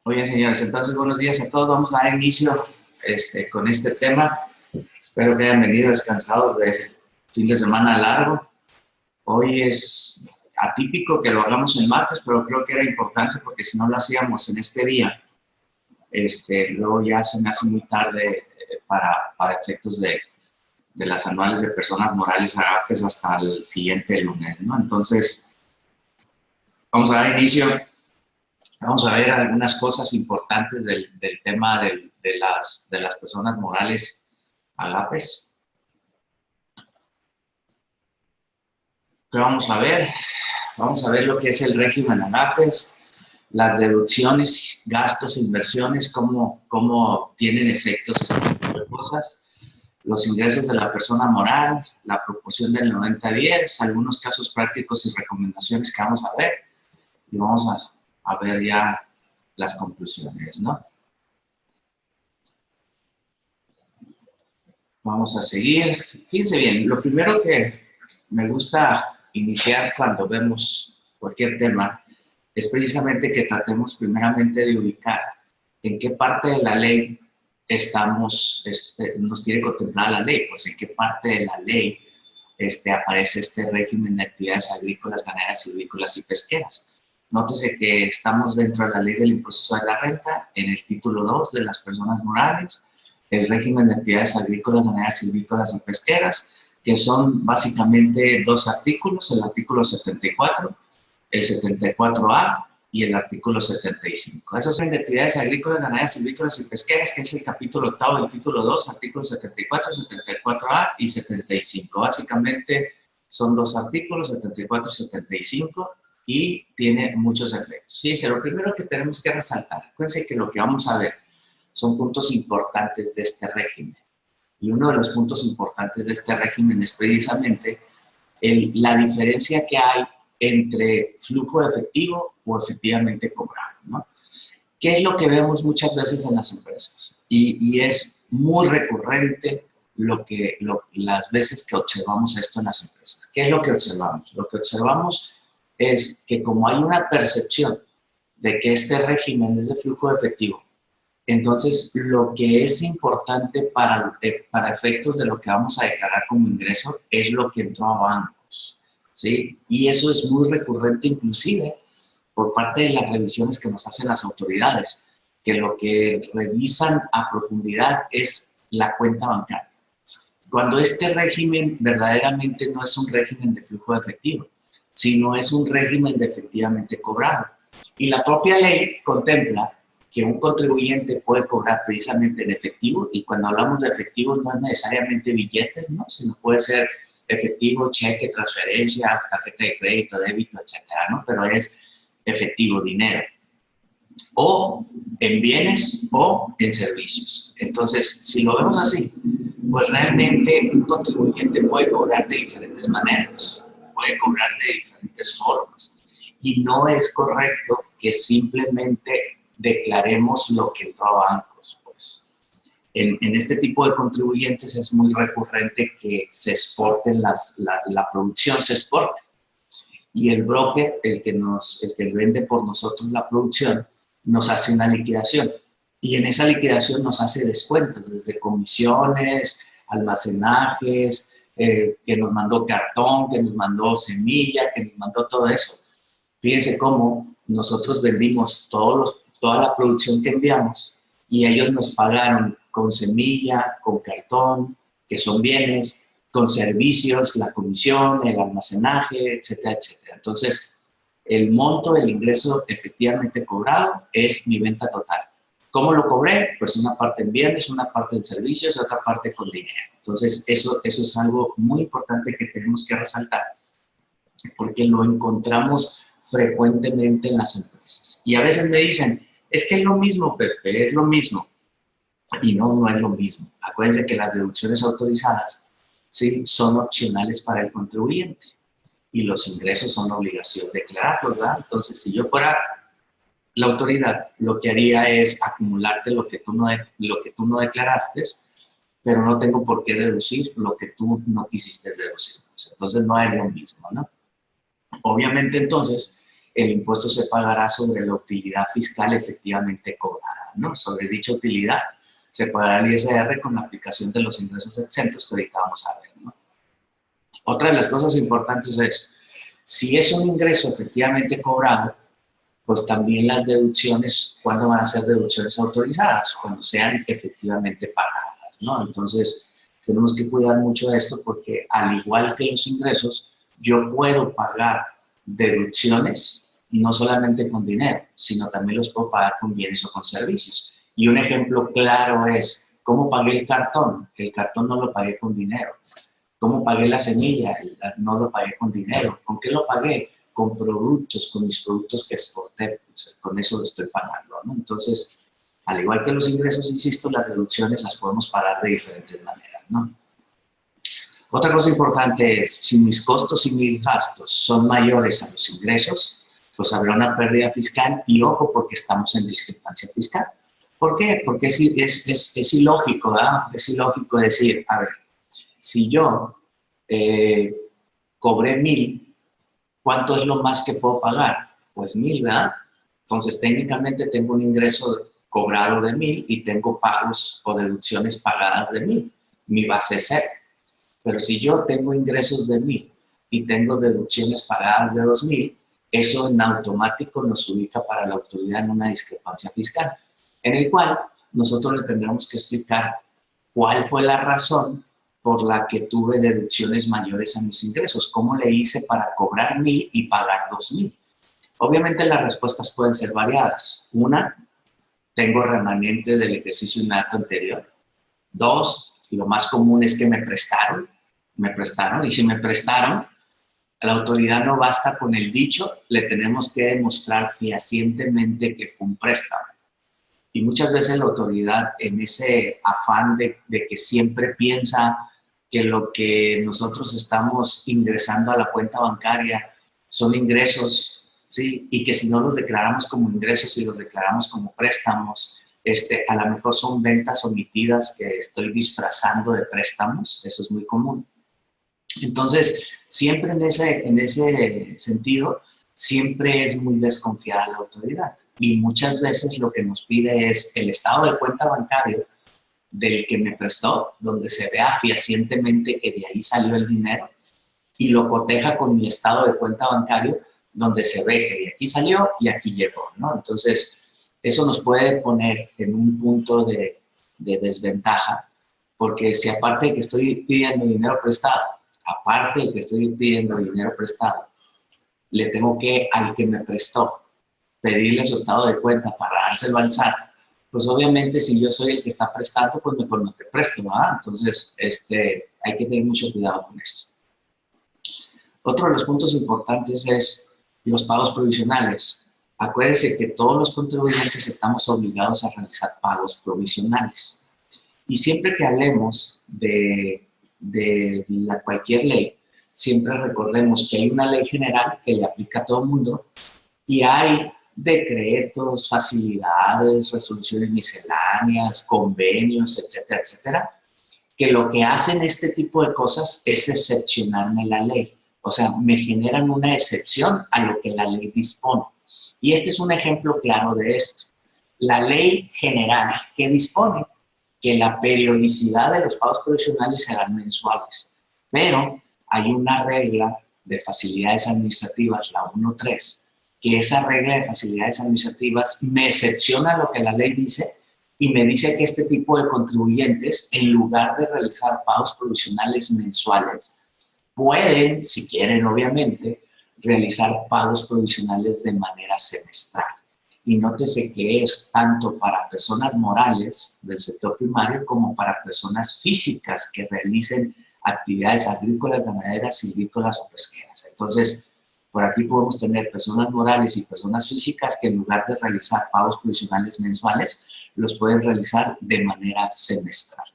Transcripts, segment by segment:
Muy bien, señores. Entonces, buenos días a todos. Vamos a dar inicio con este tema. Espero que hayan venido descansados de fin de semana largo. Hoy es atípico que lo hagamos el martes, pero creo que era importante porque si no lo hacíamos en este día, luego ya se me hace muy tarde para efectos de las anuales de personas morales AGAPES hasta el siguiente lunes, ¿no? Entonces, vamos a dar inicio. Vamos a ver algunas cosas importantes del tema de las personas morales AGAPES. ¿Qué vamos a ver? Vamos a ver lo que es el régimen AGAPES, las deducciones, gastos, inversiones, cómo tienen efectos este tipo de cosas, los ingresos de la persona moral, la proporción del 90-10, algunos casos prácticos y recomendaciones que vamos a ver. Y vamos a ver ya las conclusiones, ¿no? Vamos a seguir. Fíjense bien, lo primero que me gusta iniciar cuando vemos cualquier tema es precisamente que tratemos primeramente de ubicar en qué parte de la ley nos tiene contemplada la ley, pues en qué parte de la ley aparece este régimen de actividades agrícolas, ganaderas, silvícolas y pesqueras. Nótese que estamos dentro de la ley del impuesto sobre la renta, en el título 2 de las personas morales, el régimen de actividades agrícolas, ganaderas, silvícolas y pesqueras, que son básicamente dos artículos, el artículo 74, el 74A y el artículo 75. Esos son de actividades agrícolas, ganaderas, silvícolas y pesqueras, que es el capítulo octavo del título 2, artículos 74, 74A y 75. Básicamente son dos artículos, 74 y 75, y tiene muchos efectos. Fíjense, lo primero que tenemos que resaltar, acuérdense que lo que vamos a ver son puntos importantes de este régimen. Y uno de los puntos importantes de este régimen es precisamente la diferencia que hay entre flujo de efectivo o efectivamente cobrado, ¿no? ¿Qué es lo que vemos muchas veces en las empresas? Y es muy recurrente las veces que observamos esto en las empresas. ¿Qué es lo que observamos? Lo que observamos es que como hay una percepción de que este régimen es de flujo de efectivo, entonces lo que es importante para efectos de lo que vamos a declarar como ingreso es lo que entró a bancos, ¿sí? Y eso es muy recurrente inclusive por parte de las revisiones que nos hacen las autoridades, que lo que revisan a profundidad es la cuenta bancaria. Cuando este régimen verdaderamente no es un régimen de flujo de efectivo, sino es un régimen de efectivamente cobrado. Y la propia ley contempla que un contribuyente puede cobrar precisamente en efectivo, y cuando hablamos de efectivo no es necesariamente billetes, ¿no? Sino puede ser efectivo, cheque, transferencia, tarjeta de crédito, débito, etcétera, ¿no? Pero es efectivo, dinero, o en bienes o en servicios. Entonces, si lo vemos así, pues realmente un contribuyente puede cobrar de diferentes maneras, puede cobrar de diferentes formas, y no es correcto que simplemente declaremos lo que entró a bancos. Pues en este tipo de contribuyentes es muy recurrente que se exporten la producción se exporte, y el broker, el que vende por nosotros la producción, nos hace una liquidación. Y en esa liquidación nos hace descuentos, desde comisiones, almacenajes, que nos mandó cartón, que nos mandó semilla, que nos mandó todo eso. Fíjense cómo nosotros vendimos toda la producción que enviamos y ellos nos pagaron con semilla, con cartón, que son bienes, con servicios, la comisión, el almacenaje, etcétera, etcétera. Entonces, el monto del ingreso efectivamente cobrado es mi venta total. ¿Cómo lo cobré? Pues una parte en bienes, una parte en servicios, otra parte con dinero. Entonces, eso es algo muy importante que tenemos que resaltar, porque lo encontramos frecuentemente en las empresas. Y a veces me dicen, es que es lo mismo, Pepe, es lo mismo. Y no es lo mismo. Acuérdense que las deducciones autorizadas, ¿sí?, son opcionales para el contribuyente y los ingresos son obligación de declararlos, ¿verdad? Entonces, si yo fuera la autoridad, lo que haría es acumularte lo que tú no declaraste, pero no tengo por qué deducir lo que tú no quisiste deducir. Entonces, no es lo mismo, ¿no? Obviamente, entonces, el impuesto se pagará sobre la utilidad fiscal efectivamente cobrada, ¿no? Sobre dicha utilidad se pagará el ISR con la aplicación de los ingresos exentos que ahorita vamos a ver, ¿no? Otra de las cosas importantes es, si es un ingreso efectivamente cobrado, pues también las deducciones, ¿cuándo van a ser deducciones autorizadas? Cuando sean efectivamente pagadas, ¿no? Entonces, tenemos que cuidar mucho de esto porque al igual que los ingresos, yo puedo pagar deducciones no solamente con dinero, sino también los puedo pagar con bienes o con servicios. Y un ejemplo claro es, ¿cómo pagué el cartón? El cartón no lo pagué con dinero. ¿Cómo pagué la semilla? No lo pagué con dinero. ¿Con qué lo pagué? Con productos, con mis productos que exporté. Pues con eso lo estoy pagando, ¿no? Entonces, al igual que los ingresos, insisto, las deducciones las podemos pagar de diferentes maneras, ¿no? Otra cosa importante es, si mis costos y mis gastos son mayores a los ingresos, pues habrá una pérdida fiscal y ojo porque estamos en discrepancia fiscal. ¿Por qué? Porque es ilógico, ¿verdad? Es ilógico decir, a ver, si yo cobré 1,000, ¿cuánto es lo más que puedo pagar? Pues 1,000, ¿verdad? Entonces técnicamente tengo un ingreso cobrado de 1,000 y tengo pagos o deducciones pagadas de 1,000. Mi base es 0. Pero si yo tengo ingresos de 1,000 y tengo deducciones pagadas de 2,000, eso en automático nos ubica para la autoridad en una discrepancia fiscal, en el cual nosotros le tendremos que explicar cuál fue la razón por la que tuve deducciones mayores a mis ingresos, cómo le hice para cobrar 1,000 y pagar 2,000. Obviamente las respuestas pueden ser variadas. Una, tengo remanente del ejercicio innato anterior. 2, lo más común es que me prestaron, y si me prestaron, a la autoridad no basta con el dicho, le tenemos que demostrar fehacientemente que fue un préstamo. Y muchas veces la autoridad, en ese afán de que siempre piensa que lo que nosotros estamos ingresando a la cuenta bancaria son ingresos, ¿sí? Y que si no los declaramos como ingresos y los declaramos como préstamos, a lo mejor son ventas omitidas que estoy disfrazando de préstamos, eso es muy común. Entonces, siempre en ese sentido, siempre es muy desconfiada la autoridad. Y muchas veces lo que nos pide es el estado de cuenta bancario del que me prestó, donde se vea fehacientemente que de ahí salió el dinero, y lo coteja con mi estado de cuenta bancario, donde se ve que de aquí salió y aquí llegó, ¿no? Entonces, eso nos puede poner en un punto de desventaja, porque si aparte de que estoy pidiendo dinero prestado, le tengo que, al que me prestó, pedirle su estado de cuenta para dárselo al SAT, pues obviamente si yo soy el que está prestando, pues mejor no te presto, ¿verdad? Entonces, hay que tener mucho cuidado con esto. Otro de los puntos importantes es los pagos provisionales. Acuérdense que todos los contribuyentes estamos obligados a realizar pagos provisionales. Y siempre que hablemos de cualquier ley, siempre recordemos que hay una ley general que le aplica a todo el mundo y hay decretos, facilidades, resoluciones misceláneas, convenios, etcétera, etcétera, que lo que hacen este tipo de cosas es excepcionarme la ley. O sea, me generan una excepción a lo que la ley dispone. Y este es un ejemplo claro de esto. La ley general que dispone que la periodicidad de los pagos provisionales serán mensuales, pero hay una regla de facilidades administrativas, la 1.3, que esa regla de facilidades administrativas me excepciona lo que la ley dice y me dice que este tipo de contribuyentes, en lugar de realizar pagos provisionales mensuales, pueden, si quieren obviamente, realizar pagos provisionales de manera semestral. Y nótese que es tanto para personas morales del sector primario como para personas físicas que realicen actividades agrícolas, ganaderas, silvícolas o pesqueras. Entonces, por aquí podemos tener personas morales y personas físicas que en lugar de realizar pagos provisionales mensuales, los pueden realizar de manera semestral.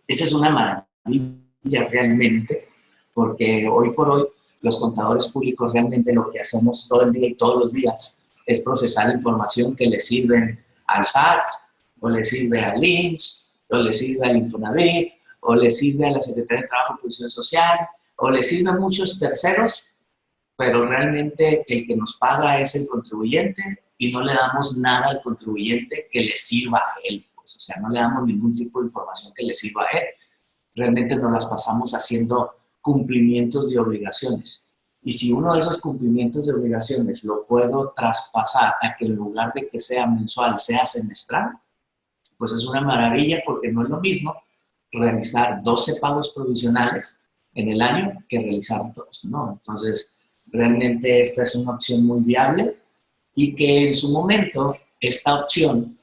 Esa es una maravilla realmente, porque hoy por hoy los contadores públicos realmente lo que hacemos todo el día y todos los días es procesar información que le sirve al SAT, o le sirve al IMSS, o le sirve al Infonavit, o le sirve a la Secretaría de Trabajo y Previsión Social, o le sirve a muchos terceros pero realmente el que nos paga es el contribuyente y no le damos nada al contribuyente que le sirva a él. Pues, o sea, no le damos ningún tipo de información que le sirva a él. Realmente nos las pasamos haciendo cumplimientos de obligaciones. Y si uno de esos cumplimientos de obligaciones lo puedo traspasar a que en lugar de que sea mensual, sea semestral, pues es una maravilla porque no es lo mismo realizar 12 pagos provisionales en el año que realizar dos, ¿no? Entonces, realmente esta es una opción muy viable y que en su momento esta opción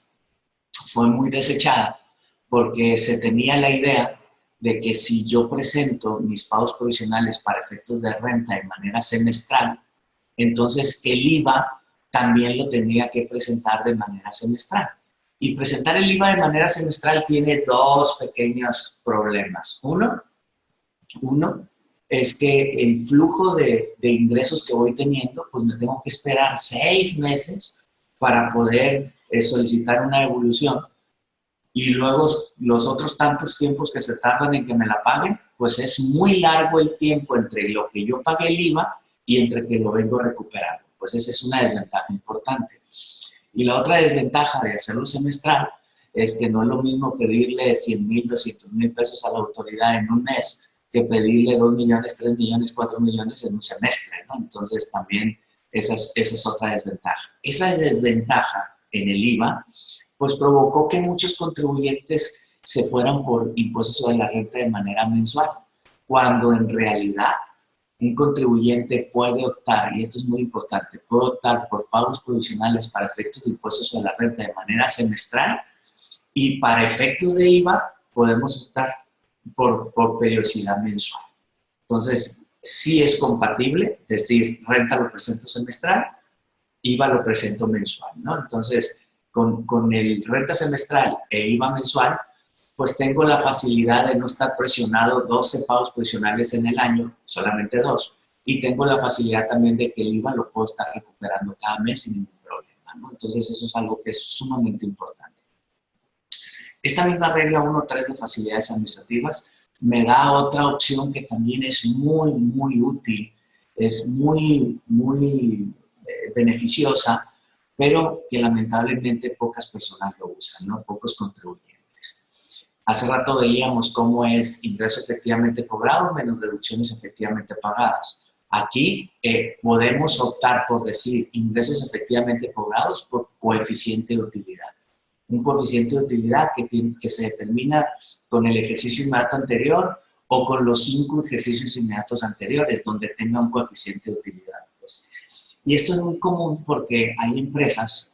fue muy desechada porque se tenía la idea de que si yo presento mis pagos provisionales para efectos de renta de manera semestral, entonces el IVA también lo tenía que presentar de manera semestral. Y presentar el IVA de manera semestral tiene dos pequeños problemas. Uno es que el flujo de ingresos que voy teniendo, pues me tengo que esperar 6 meses para poder solicitar una devolución. Y luego los otros tantos tiempos que se tardan en que me la paguen, pues es muy largo el tiempo entre lo que yo pagué el IVA y entre que lo vengo recuperando. Pues esa es una desventaja importante. Y la otra desventaja de hacerlo semestral es que no es lo mismo pedirle 100,000, 200,000 pesos a la autoridad en un mes que pedirle 2 millones, 3 millones, 4 millones en un semestre, ¿no? Entonces también esa es otra desventaja. Esa desventaja en el IVA pues provocó que muchos contribuyentes se fueran por impuestos sobre la renta de manera mensual, cuando en realidad un contribuyente puede optar, y esto es muy importante, puede optar por pagos provisionales para efectos de impuestos sobre la renta de manera semestral y para efectos de IVA podemos optar por periodicidad mensual. Entonces, sí es compatible, es decir, renta lo presento semestral, IVA lo presento mensual, ¿no? Entonces, con el renta semestral e IVA mensual, pues tengo la facilidad de no estar presionado 12 pagos provisionales en el año, solamente 2, y tengo la facilidad también de que el IVA lo puedo estar recuperando cada mes sin ningún problema, ¿no? Entonces eso es algo que es sumamente importante. Esta misma regla 1.3 de facilidades administrativas me da otra opción que también es muy, muy útil, es muy, muy beneficiosa, pero que lamentablemente pocas personas lo usan, ¿no? Pocos contribuyentes. Hace rato veíamos cómo es ingreso efectivamente cobrado menos deducciones efectivamente pagadas. Aquí podemos optar por decir ingresos efectivamente cobrados por coeficiente de utilidad. Un coeficiente de utilidad que se determina con el ejercicio inmediato anterior o con los 5 ejercicios inmediatos anteriores, donde tenga un coeficiente de utilidad. Pues. Y esto es muy común porque hay empresas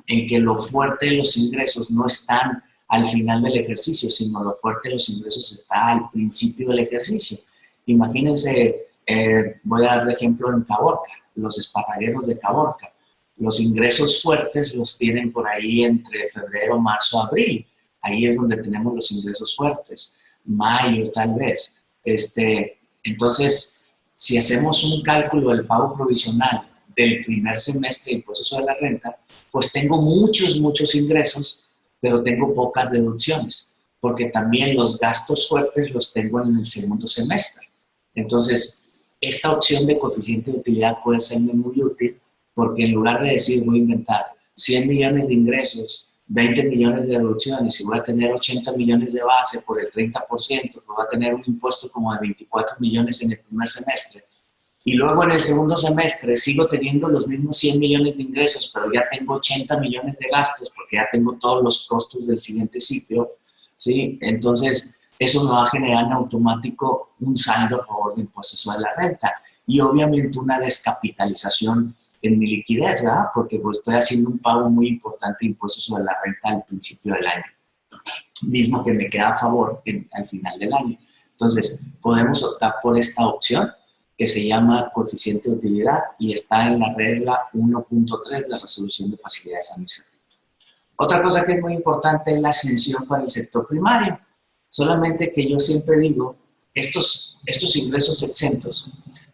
en que lo fuerte de los ingresos no están al final del ejercicio, sino lo fuerte de los ingresos está al principio del ejercicio. Imagínense, voy a dar de ejemplo en Caborca, los esparragueros de Caborca. Los ingresos fuertes los tienen por ahí entre febrero, marzo, abril. Ahí es donde tenemos los ingresos fuertes. Mayo, tal vez. Entonces, si hacemos un cálculo del pago provisional del primer semestre del impuesto de la renta, pues tengo muchos ingresos, pero tengo pocas deducciones, porque también los gastos fuertes los tengo en el segundo semestre. Entonces, esta opción de coeficiente de utilidad puede serme muy útil, porque en lugar de decir, voy a inventar 100 millones de ingresos, 20 millones de deducciones y voy a tener 80 millones de base por el 30%, pues voy a tener un impuesto como de 24 millones en el primer semestre. Y luego en el segundo semestre sigo teniendo los mismos 100 millones de ingresos, pero ya tengo 80 millones de gastos porque ya tengo todos los costos del siguiente ciclo, ¿sí? Entonces, eso me va a generar en automático un saldo a favor de impuestos sobre la renta y obviamente una descapitalización en mi liquidez, ¿verdad? Porque pues, estoy haciendo un pago muy importante de impuestos sobre la renta al principio del año, mismo que me queda a favor al final del año. Entonces, podemos optar por esta opción que se llama coeficiente de utilidad y está en la regla 1.3 de resolución de facilidades administrativas. Otra cosa que es muy importante es la ascensión para el sector primario. Solamente que yo siempre digo, estos ingresos exentos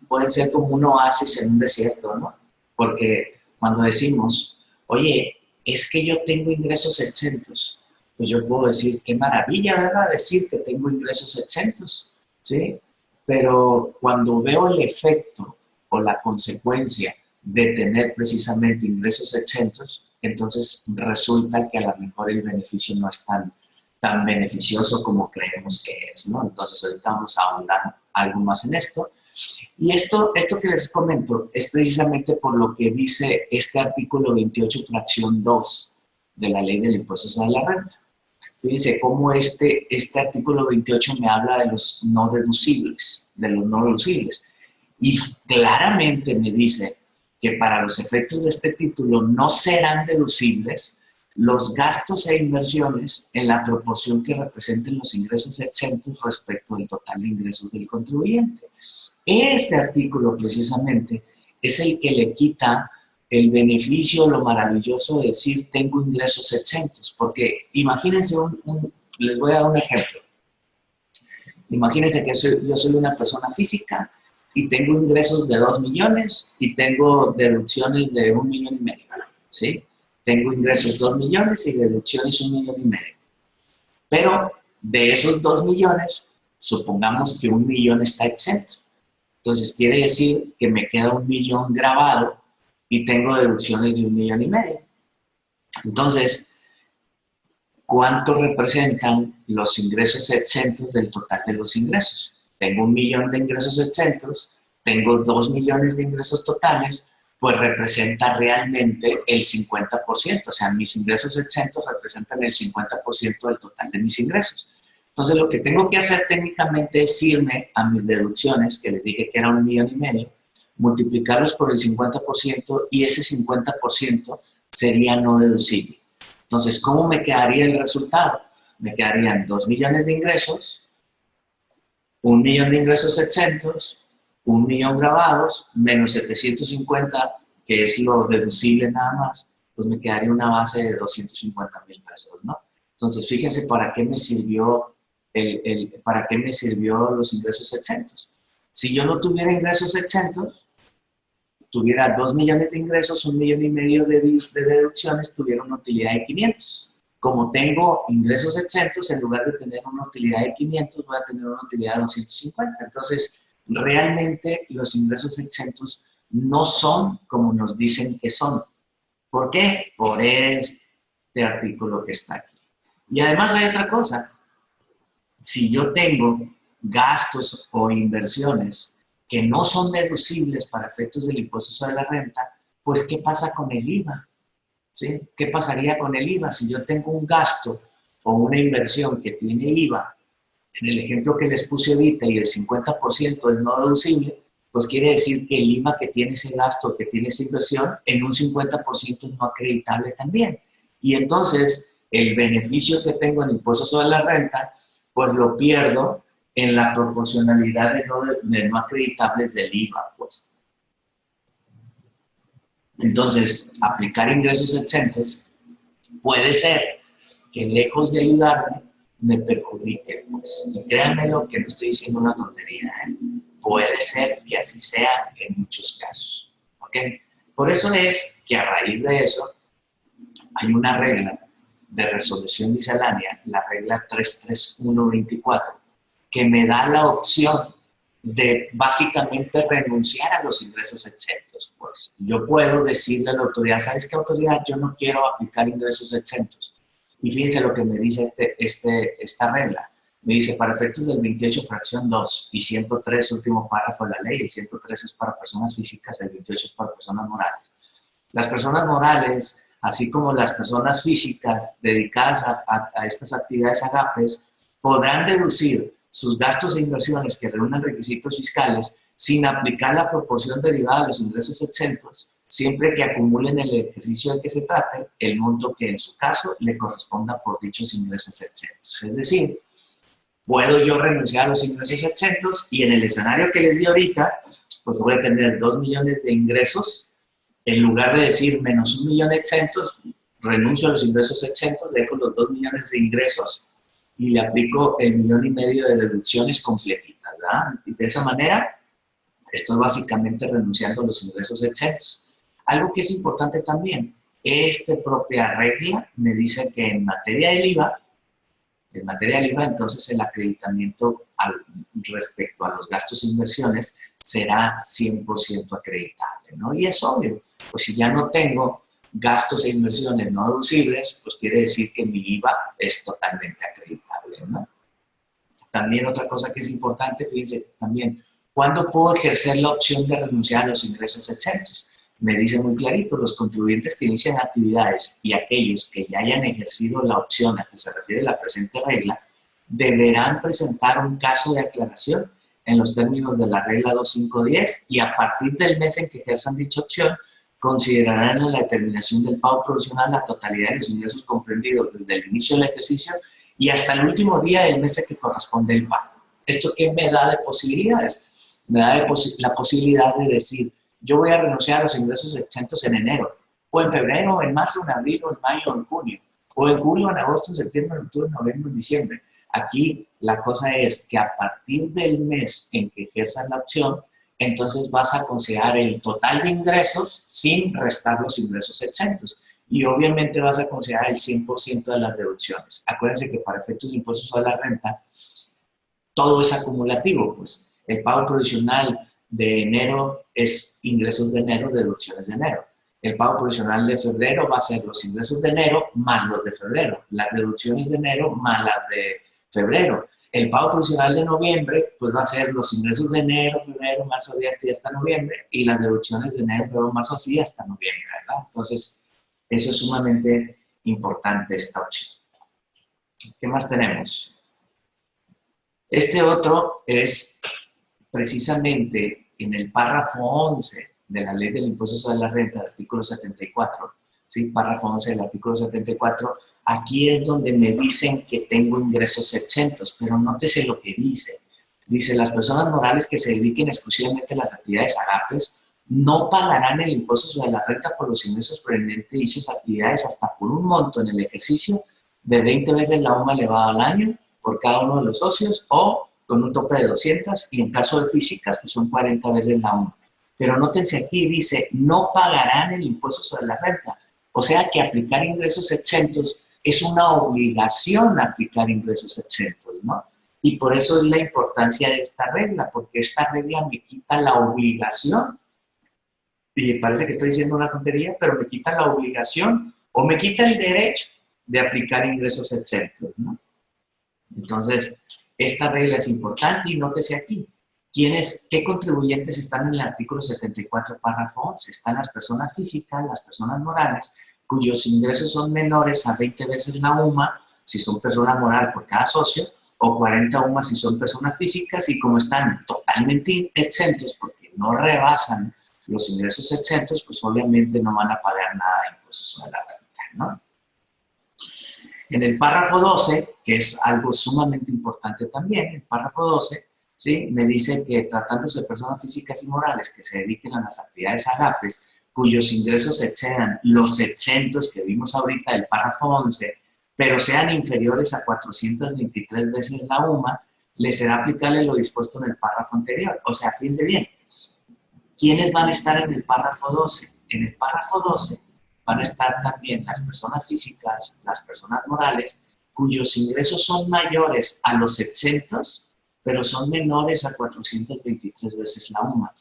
pueden ser como un oasis en un desierto, ¿no? Porque cuando decimos, oye, es que yo tengo ingresos exentos, pues yo puedo decir, qué maravilla, ¿verdad? Decir que tengo ingresos exentos, ¿sí? Pero cuando veo el efecto o la consecuencia de tener precisamente ingresos exentos, entonces resulta que a lo mejor el beneficio no es tan beneficioso como creemos que es, ¿no? Entonces ahorita vamos a ahondar algo más en esto. Y esto que les comento es precisamente por lo que dice este artículo 28, fracción 2 de la Ley del Impuesto sobre la Renta. Fíjense cómo este artículo 28 me habla de los no deducibles, Y claramente me dice que para los efectos de este título no serán deducibles los gastos e inversiones en la proporción que representen los ingresos exentos respecto al total de ingresos del contribuyente. Este artículo precisamente es el que le quita el beneficio, lo maravilloso de decir tengo ingresos exentos, porque imagínense, les voy a dar un ejemplo. Imagínense que yo soy una persona física y tengo ingresos de 2 millones y tengo deducciones de 1,5 millones, ¿sí? Tengo ingresos 2 millones y deducciones 1,5 millones. Pero de esos 2 millones, supongamos que 1 millón está exento. Entonces quiere decir que me queda 1 millón grabado y tengo deducciones de 1,5 millones. Entonces, ¿cuánto representan los ingresos exentos del total de los ingresos? Tengo 1 millón de ingresos exentos, tengo 2 millones de ingresos totales, pues representa realmente el 50%. O sea, mis ingresos exentos representan el 50% del total de mis ingresos. Entonces, lo que tengo que hacer técnicamente es irme a mis deducciones, que les dije que era 1,5 millones, multiplicarlos por el 50% y ese 50% sería no deducible. Entonces, ¿cómo me quedaría el resultado? Me quedarían 2 millones de ingresos, 1 millón de ingresos exentos, 1 millón grabados, menos 750, que es lo deducible nada más, pues me quedaría una base de 250,000 pesos, ¿no? Entonces, fíjense para qué me sirvió los ingresos exentos. Si yo no tuviera ingresos exentos, tuviera 2 millones de ingresos, 1,5 millones de deducciones, tuviera una utilidad de 500. Como tengo ingresos exentos, en lugar de tener una utilidad de 500, voy a tener una utilidad de 250. Entonces, realmente los ingresos exentos no son como nos dicen que son. ¿Por qué? Por este artículo que está aquí. Y además hay otra cosa. Si yo tengo gastos o inversiones que no son deducibles para efectos del impuesto sobre la renta, pues ¿qué pasa con el IVA? ¿Sí? ¿Qué pasaría con el IVA? Si yo tengo un gasto o una inversión que tiene IVA, en el ejemplo que les puse ahorita, y el 50% es no deducible, pues quiere decir que el IVA que tiene ese gasto, que tiene esa inversión, en un 50% es no acreditable también. Y entonces, el beneficio que tengo en impuesto sobre la renta, pues lo pierdo en la proporcionalidad de no acreditables del IVA, pues. Entonces, aplicar ingresos exentos puede ser que lejos de ayudarme, me perjudique, pues. Y créanmelo que no estoy diciendo una tontería, ¿eh? Puede ser que así sea en muchos casos, ¿ok? Por eso es que a raíz de eso hay una regla de resolución miscelánea, la regla 33124, que me da la opción de básicamente renunciar a los ingresos exentos. Pues yo puedo decirle a la autoridad, ¿sabes qué, autoridad? Yo no quiero aplicar ingresos exentos. Y fíjense lo que me dice esta regla. Me dice, para efectos del 28, fracción 2 y 103, último párrafo de la ley, el 103 es para personas físicas, el 28 es para personas morales. Las personas morales, así como las personas físicas dedicadas a estas actividades agapes, podrán deducir sus gastos e inversiones que reúnan requisitos fiscales sin aplicar la proporción derivada de los ingresos exentos, siempre que acumulen en el ejercicio del que se trate el monto que en su caso le corresponda por dichos ingresos exentos. Es decir, puedo yo renunciar a los ingresos exentos y en el escenario que les di ahorita, pues voy a tener 2 millones de ingresos. En lugar de decir menos 1 millón exentos, renuncio a los ingresos exentos, dejo los 2 millones de ingresos y le aplico el 1,5 millones de deducciones completitas, ¿verdad? Y de esa manera estoy básicamente renunciando a los ingresos exentos. Algo que es importante también, esta propia regla me dice que en materia del IVA, en materia del IVA, entonces el acreditamiento respecto a los gastos e inversiones será 100% acreditable, ¿no? Y es obvio, pues si ya no tengo gastos e inversiones no deducibles, pues quiere decir que mi IVA es totalmente acreditable, ¿no? También otra cosa que es importante, fíjense, también, ¿cuándo puedo ejercer la opción de renunciar a los ingresos exentos? Me dice muy clarito, los contribuyentes que inician actividades y aquellos que ya hayan ejercido la opción a que se refiere la presente regla, deberán presentar un caso de aclaración en los términos de la regla 2510 y a partir del mes en que ejerzan dicha opción, considerarán en la determinación del pago provisional la totalidad de los ingresos comprendidos desde el inicio del ejercicio y hasta el último día del mes en que corresponde el pago. ¿Esto qué me da de posibilidades? Me da la posibilidad de decir, yo voy a renunciar a los ingresos exentos en enero, o en febrero, o en marzo, o en abril, o en mayo, o en junio, o en julio, en agosto, en septiembre, en octubre, en noviembre, en diciembre. Aquí la cosa es que a partir del mes en que ejerzan la opción, entonces vas a considerar el total de ingresos sin restar los ingresos exentos. Y obviamente vas a considerar el 100% de las deducciones. Acuérdense que para efectos de impuestos sobre la renta, todo es acumulativo, pues. El pago provisional de enero es ingresos de enero, deducciones de enero. El pago provisional de febrero va a ser los ingresos de enero más los de febrero. Las deducciones de enero más las de febrero. El pago provisional de noviembre, pues va a ser los ingresos de enero, febrero, marzo, así hasta noviembre, y las deducciones de enero, febrero, marzo, así hasta noviembre, ¿verdad? Entonces, eso es sumamente importante, esta opción. ¿Qué más tenemos? Este otro es precisamente en el párrafo 11 de la Ley del Impuesto sobre la Renta, el artículo 74, ¿sí? Párrafo 11 del artículo 74, aquí es donde me dicen que tengo ingresos exentos, pero nótese lo que dice. Dice, las personas morales que se dediquen exclusivamente a las actividades agapes no pagarán el impuesto sobre la renta por los ingresos provenientes de dichas actividades hasta por un monto en el ejercicio de 20 veces la UMA elevado al año por cada uno de los socios o con un tope de 200 y en caso de físicas pues son 40 veces la UMA. Pero nótense aquí, dice, no pagarán el impuesto sobre la renta. O sea que aplicar ingresos exentos es una obligación aplicar ingresos exentos, ¿no? Y por eso es la importancia de esta regla, porque esta regla me quita la obligación, y parece que estoy diciendo una tontería, pero me quita la obligación o me quita el derecho de aplicar ingresos exentos, ¿no? Entonces, esta regla es importante y nótese aquí. ¿Qué contribuyentes están en el artículo 74, párrafo 11? Están las personas físicas, las personas morales, cuyos ingresos son menores a 20 veces la UMA, si son persona moral por cada socio, o 40 UMA si son personas físicas, y como están totalmente exentos porque no rebasan los ingresos exentos, pues obviamente no van a pagar nada de impuestos sobre la renta, ¿no? En el párrafo 12, que es algo sumamente importante también, el párrafo 12, ¿sí? Me dice que tratándose de personas físicas y morales que se dediquen a las actividades agapes, cuyos ingresos excedan los exentos que vimos ahorita del párrafo 11, pero sean inferiores a 423 veces la UMA, les será aplicable lo dispuesto en el párrafo anterior. O sea, fíjense bien, ¿quiénes van a estar en el párrafo 12? En el párrafo 12 van a estar también las personas físicas, las personas morales, cuyos ingresos son mayores a los exentos, pero son menores a 423 veces la UMA.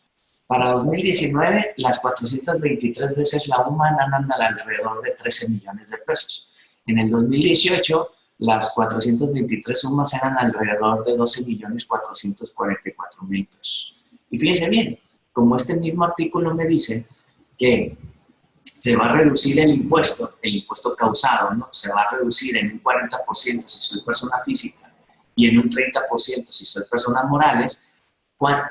Para 2019, las 423 veces la UMA andan alrededor de 13 millones de pesos. En el 2018, las 423 UMAs eran alrededor de 12.444.000 pesos. Y fíjense bien, como este mismo artículo me dice que se va a reducir el impuesto causado, ¿no? Se va a reducir en un 40% si soy persona física y en un 30% si soy personas morales.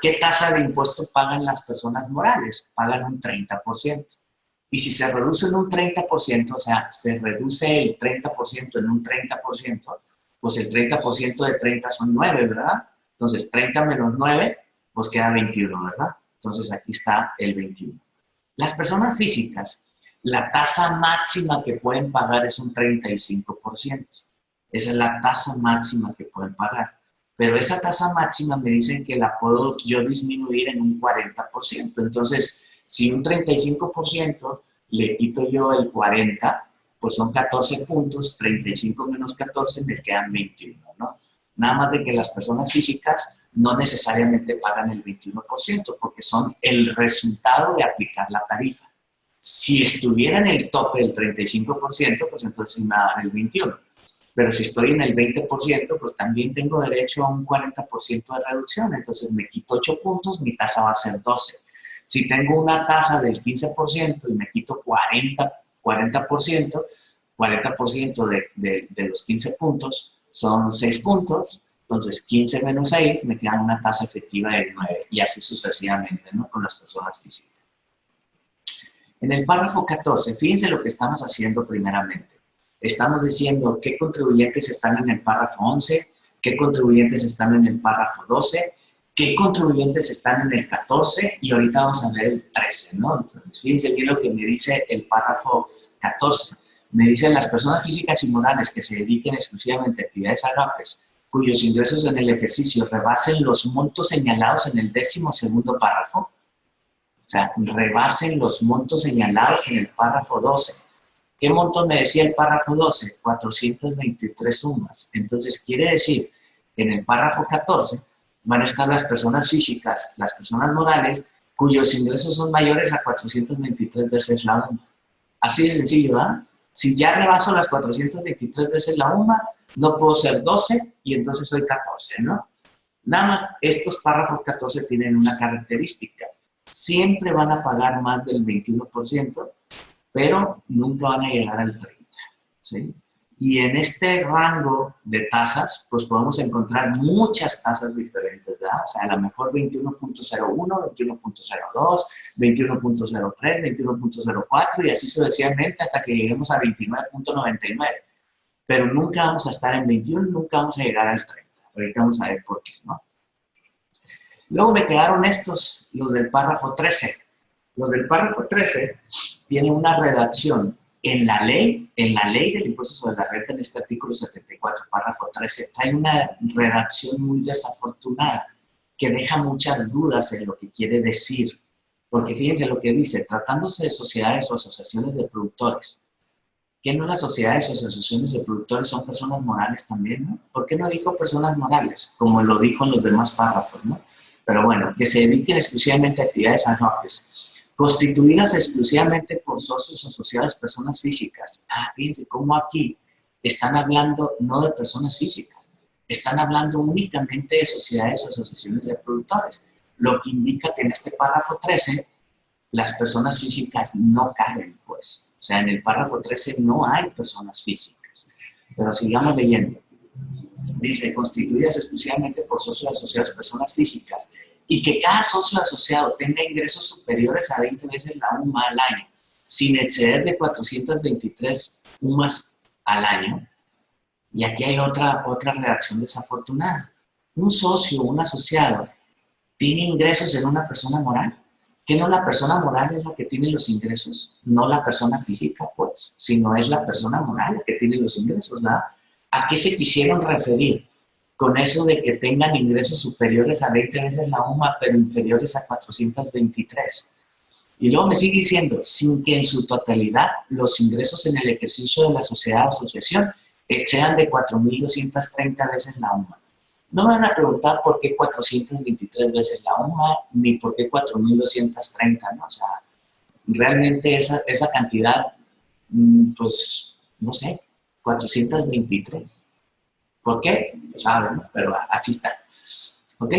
¿Qué tasa de impuesto pagan las personas morales? Pagan un 30%. Y si se reduce en un 30%, o sea, se reduce el 30% en un 30%, pues el 30% de 30 son 9, ¿verdad? Entonces, 30 menos 9, pues queda 21, ¿verdad? Entonces, aquí está el 21. Las personas físicas, la tasa máxima que pueden pagar es un 35%. Esa es la tasa máxima que pueden pagar. Pero esa tasa máxima me dicen que la puedo yo disminuir en un 40%. Entonces, si un 35% le quito yo el 40%, pues son 14 puntos, 35 menos 14 me quedan 21, ¿no? Nada más de que las personas físicas no necesariamente pagan el 21%, porque son el resultado de aplicar la tarifa. Si estuviera en el tope del 35%, pues entonces me daban el 21%. Pero si estoy en el 20%, pues también tengo derecho a un 40% de reducción. Entonces me quito 8 puntos, mi tasa va a ser 12. Si tengo una tasa del 15% y me quito 40% de los 15 puntos son 6 puntos, entonces 15 menos 6 me queda una tasa efectiva de 9 y así sucesivamente, ¿no? Con las personas físicas. En el párrafo 14, fíjense lo que estamos haciendo primeramente. Estamos diciendo qué contribuyentes están en el párrafo 11, qué contribuyentes están en el párrafo 12, qué contribuyentes están en el 14 y ahorita vamos a ver el 13, ¿no? Entonces, fíjense bien lo que me dice el párrafo 14. Me dicen las personas físicas y morales que se dediquen exclusivamente a actividades agrarias cuyos ingresos en el ejercicio rebasen los montos señalados en el 12º párrafo, o sea, rebasen los montos señalados en el párrafo 12. ¿Qué monto me decía el párrafo 12? 423 sumas. Entonces, quiere decir que en el párrafo 14 van a estar las personas físicas, las personas morales, cuyos ingresos son mayores a 423 veces la UMA. Así de sencillo, ¿ah? Si ya rebaso las 423 veces la UMA, no puedo ser 12 y entonces soy 14, ¿no? Nada más, estos párrafos 14 tienen una característica. Siempre van a pagar más del 21%, pero nunca van a llegar al 30%, ¿sí? Y en este rango de tasas, pues podemos encontrar muchas tasas diferentes, ¿verdad? O sea, a lo mejor 21.01, 21.02, 21.03, 21.04 y así sucesivamente hasta que lleguemos a 29.99. Pero nunca vamos a estar en 21, nunca vamos a llegar al 30. Ahorita vamos a ver por qué, ¿no? Luego me quedaron estos, los del párrafo 13. Los del párrafo 13 tienen una redacción en la ley del impuesto sobre la renta, en este artículo 74, párrafo 13, trae una redacción muy desafortunada que deja muchas dudas en lo que quiere decir. Porque fíjense lo que dice, tratándose de sociedades o asociaciones de productores. ¿Qué no las sociedades o asociaciones de productores son personas morales también, no? ¿Por qué no dijo personas morales? Como lo dijo en los demás párrafos, ¿no? Pero bueno, que se dediquen exclusivamente a actividades anuales, constituidas exclusivamente por socios o asociados personas físicas. Ah, fíjense cómo aquí están hablando no de personas físicas, están hablando únicamente de sociedades o asociaciones de productores, lo que indica que en este párrafo 13 las personas físicas no caben, pues. O sea, en el párrafo 13 no hay personas físicas. Pero sigamos leyendo. Dice, constituidas exclusivamente por socios asociados personas físicas y que cada socio asociado tenga ingresos superiores a 20 veces la UMA al año, sin exceder de 423 UMAs al año. Y aquí hay otra redacción desafortunada. Un socio, un asociado, tiene ingresos en una persona moral. ¿Que no la persona moral es la que tiene los ingresos? No la persona física, pues, sino es la persona moral la que tiene los ingresos, ¿verdad? ¿A qué se quisieron referir con eso de que tengan ingresos superiores a 20 veces la UMA, pero inferiores a 423? Y luego me sigue diciendo, sin que en su totalidad los ingresos en el ejercicio de la sociedad o asociación excedan de 4.230 veces la UMA. No me van a preguntar por qué 423 veces la UMA, ni por qué 4.230, ¿no? O sea, realmente esa cantidad, pues, no sé, 423. ¿Por qué? No saben, ¿no? Pero así está. ¿Ok?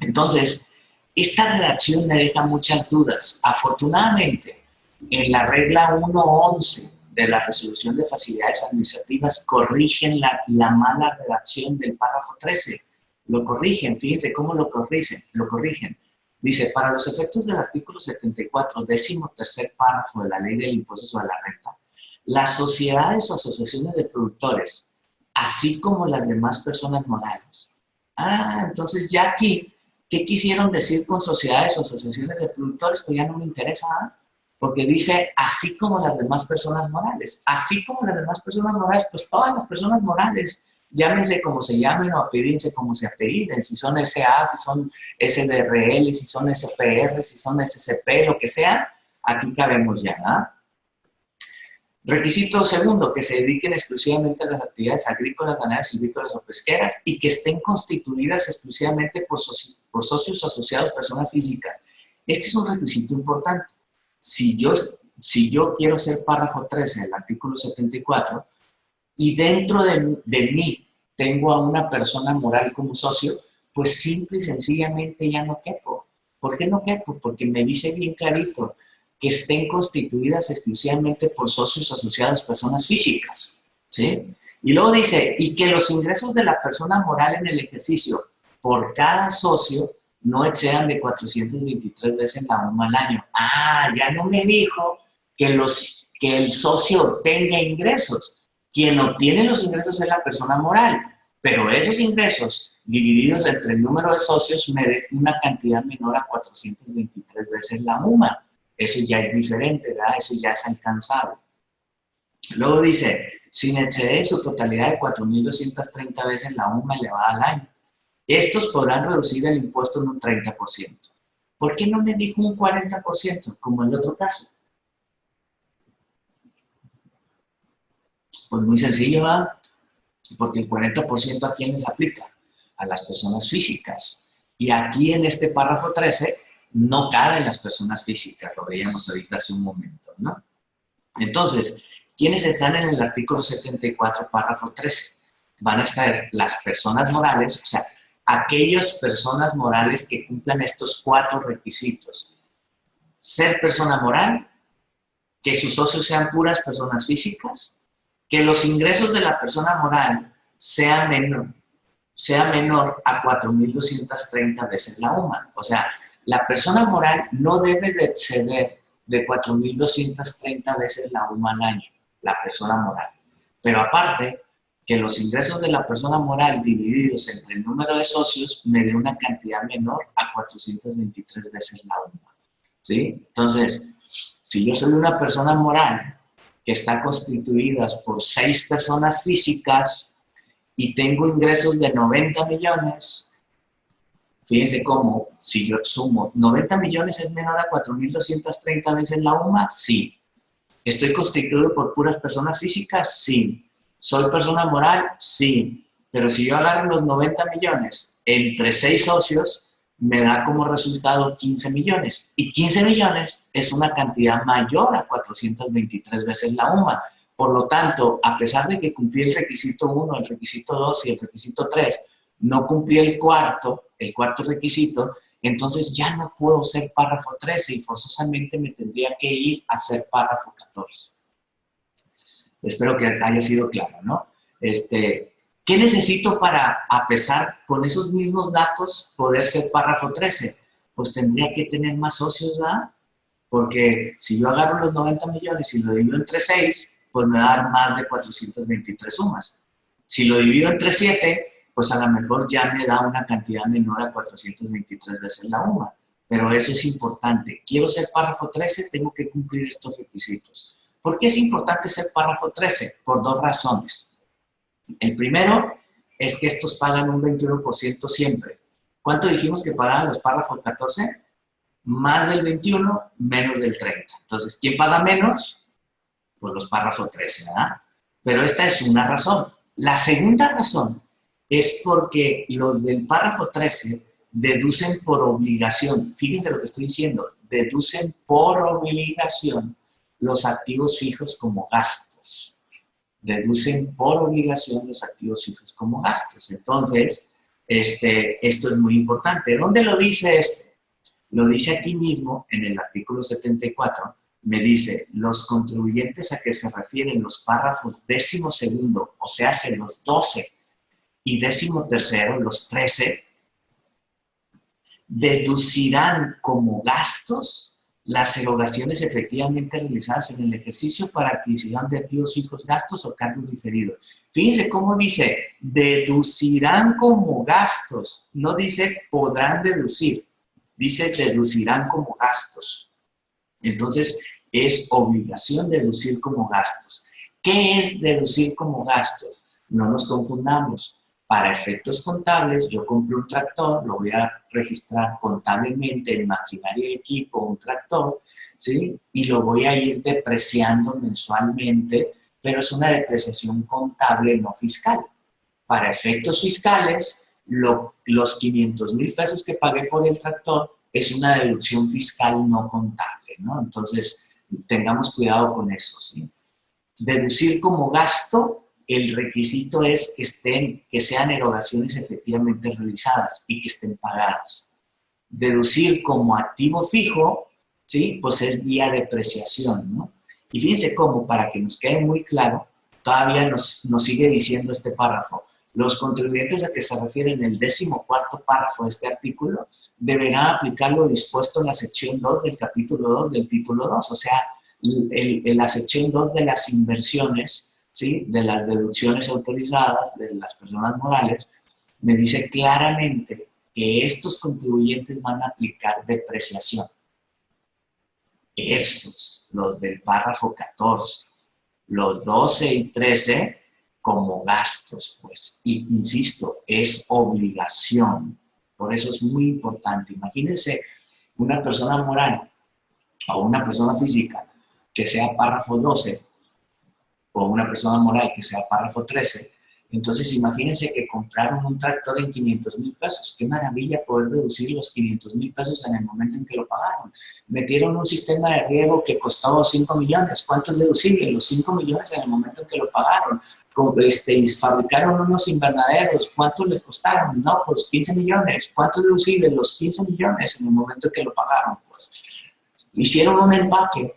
Entonces, esta redacción me deja muchas dudas. Afortunadamente, en la regla 1.11 de la resolución de facilidades administrativas corrigen la mala redacción del párrafo 13. Lo corrigen, fíjense cómo lo corrigen. Dice, para los efectos del artículo 74, 13º párrafo de la ley del impuesto sobre la renta, las sociedades o asociaciones de productores, así como las demás personas morales. Ah, entonces ya aquí, ¿qué quisieron decir con sociedades o asociaciones de productores? Pues ya no me interesa, ¿eh? Porque dice, así como las demás personas morales. Así como las demás personas morales, pues todas las personas morales, llámense como se llamen o apellídense como se apelliden, si son SA, si son SDRL, si son SPR, si son SCP, lo que sea, aquí cabemos ya, ¿ah? Requisito segundo, que se dediquen exclusivamente a las actividades agrícolas, ganaderas, silvícolas o pesqueras y que estén constituidas exclusivamente por socios asociados, personas físicas. Este es un requisito importante. Si yo quiero ser párrafo 13 del artículo 74 y dentro de mí tengo a una persona moral como socio, pues simple y sencillamente ya no quepo. ¿Por qué no quepo? Porque me dice bien clarito que estén constituidas exclusivamente por socios asociados, personas físicas, ¿sí? Y luego dice, y que los ingresos de la persona moral en el ejercicio por cada socio no excedan de 423 veces la UMA al año. Ah, ya no me dijo que el socio obtenga ingresos. Quien obtiene los ingresos es la persona moral, pero esos ingresos divididos entre el número de socios me den una cantidad menor a 423 veces la UMA. Eso ya es diferente, ¿verdad? Eso ya es alcanzable. Luego dice, sin exceder su totalidad de 4.230 veces la UMA elevada al año. Estos podrán reducir el impuesto en un 30%. ¿Por qué no me dijo un 40%, como en el otro caso? Pues muy sencillo, ¿verdad? Porque el 40% ¿a quién les aplica? A las personas físicas. Y aquí en este párrafo 13 no caben las personas físicas, lo veíamos ahorita hace un momento, ¿no? Entonces, ¿quiénes están en el artículo 74, párrafo 13? Van a estar las personas morales, o sea, aquellas personas morales que cumplan estos 4 requisitos. Ser persona moral, que sus socios sean puras personas físicas, que los ingresos de la persona moral sea menor a 4.230 veces la UMA. O sea, la persona moral no debe de exceder de 4.230 veces la UMA al año, la persona moral. Pero aparte, que los ingresos de la persona moral divididos entre el número de socios me dé una cantidad menor a 423 veces la UMA. ¿Sí? Entonces, si yo soy una persona moral que está constituida por 6 personas físicas y tengo ingresos de 90 millones, fíjense cómo, si yo sumo, 90 millones es menor a 4.230 veces la UMA, sí. ¿Estoy constituido por puras personas físicas? Sí. ¿Soy persona moral? Sí. Pero si yo agarro los 90 millones entre 6 socios, me da como resultado 15 millones. Y 15 millones es una cantidad mayor a 423 veces la UMA. Por lo tanto, a pesar de que cumplí el requisito 1, el requisito 2 y el requisito 3, no cumplí el cuarto requisito, entonces ya no puedo ser párrafo 13 y forzosamente me tendría que ir a ser párrafo 14. Espero que haya sido claro, ¿no? ¿Qué necesito para, a pesar con esos mismos datos, poder ser párrafo 13? Pues tendría que tener más socios, ¿verdad? Porque si yo agarro los 90 millones y lo divido entre 6, pues me va a dar más de 423 sumas. Si lo divido entre 7, pues a lo mejor ya me da una cantidad menor a 423 veces la UMA. Pero eso es importante. Quiero ser párrafo 13, tengo que cumplir estos requisitos. ¿Por qué es importante ser párrafo 13? Por 2 razones. El primero es que estos pagan un 21% siempre. ¿Cuánto dijimos que pagaban los párrafos 14? Más del 21, menos del 30. Entonces, ¿quién paga menos? Pues los párrafos 13, ¿verdad? Pero esta es una razón. La segunda razón es porque los del párrafo 13 deducen por obligación, fíjense lo que estoy diciendo, deducen por obligación los activos fijos como gastos. Deducen por obligación los activos fijos como gastos. Entonces, esto es muy importante. ¿Dónde lo dice esto? Lo dice aquí mismo en el artículo 74. Me dice, los contribuyentes a que se refieren los párrafos 12º, o sea, los 12, y 13º, los 13, deducirán como gastos las erogaciones efectivamente realizadas en el ejercicio para adquisición de activos fijos, gastos o cargos diferidos. Fíjense cómo dice, deducirán como gastos, no dice podrán deducir, dice deducirán como gastos. Entonces, es obligación deducir como gastos. ¿Qué es deducir como gastos? No nos confundamos. Para efectos contables, yo compré un tractor, lo voy a registrar contablemente en maquinaria y equipo, un tractor, ¿sí? Y lo voy a ir depreciando mensualmente, pero es una depreciación contable, no fiscal. Para efectos fiscales, los 500,000 pesos que pagué por el tractor es una deducción fiscal no contable, ¿no? Entonces, tengamos cuidado con eso, ¿sí? Deducir como gasto, el requisito es que sean erogaciones efectivamente realizadas y que estén pagadas. Deducir como activo fijo, ¿sí? Pues es vía depreciación, ¿no? Y fíjense cómo, para que nos quede muy claro, todavía nos sigue diciendo este párrafo. Los contribuyentes a que se refiere en el 14º párrafo de este artículo deberán aplicar lo dispuesto en la sección 2 del capítulo 2 del título 2, o sea, en la sección 2 de las inversiones, ¿sí? De las deducciones autorizadas de las personas morales, me dice claramente que estos contribuyentes van a aplicar depreciación. Estos, los del párrafo 14, los 12 y 13, como gastos, pues. Y insisto, es obligación. Por eso es muy importante. Imagínense una persona moral o una persona física que sea párrafo 12 o una persona moral que sea párrafo 13, entonces imagínense que compraron un tractor en 500,000 pesos. Qué maravilla poder deducir los 500,000 pesos en el momento en que lo pagaron. Metieron un sistema de riego que costó 5 millones. ¿Cuánto es deducible? Los 5 millones en el momento en que lo pagaron. Y fabricaron unos invernaderos. ¿Cuánto les costaron? No, pues 15 millones. ¿Cuánto es deducible? Los 15 millones en el momento en que lo pagaron. Pues hicieron un empaque.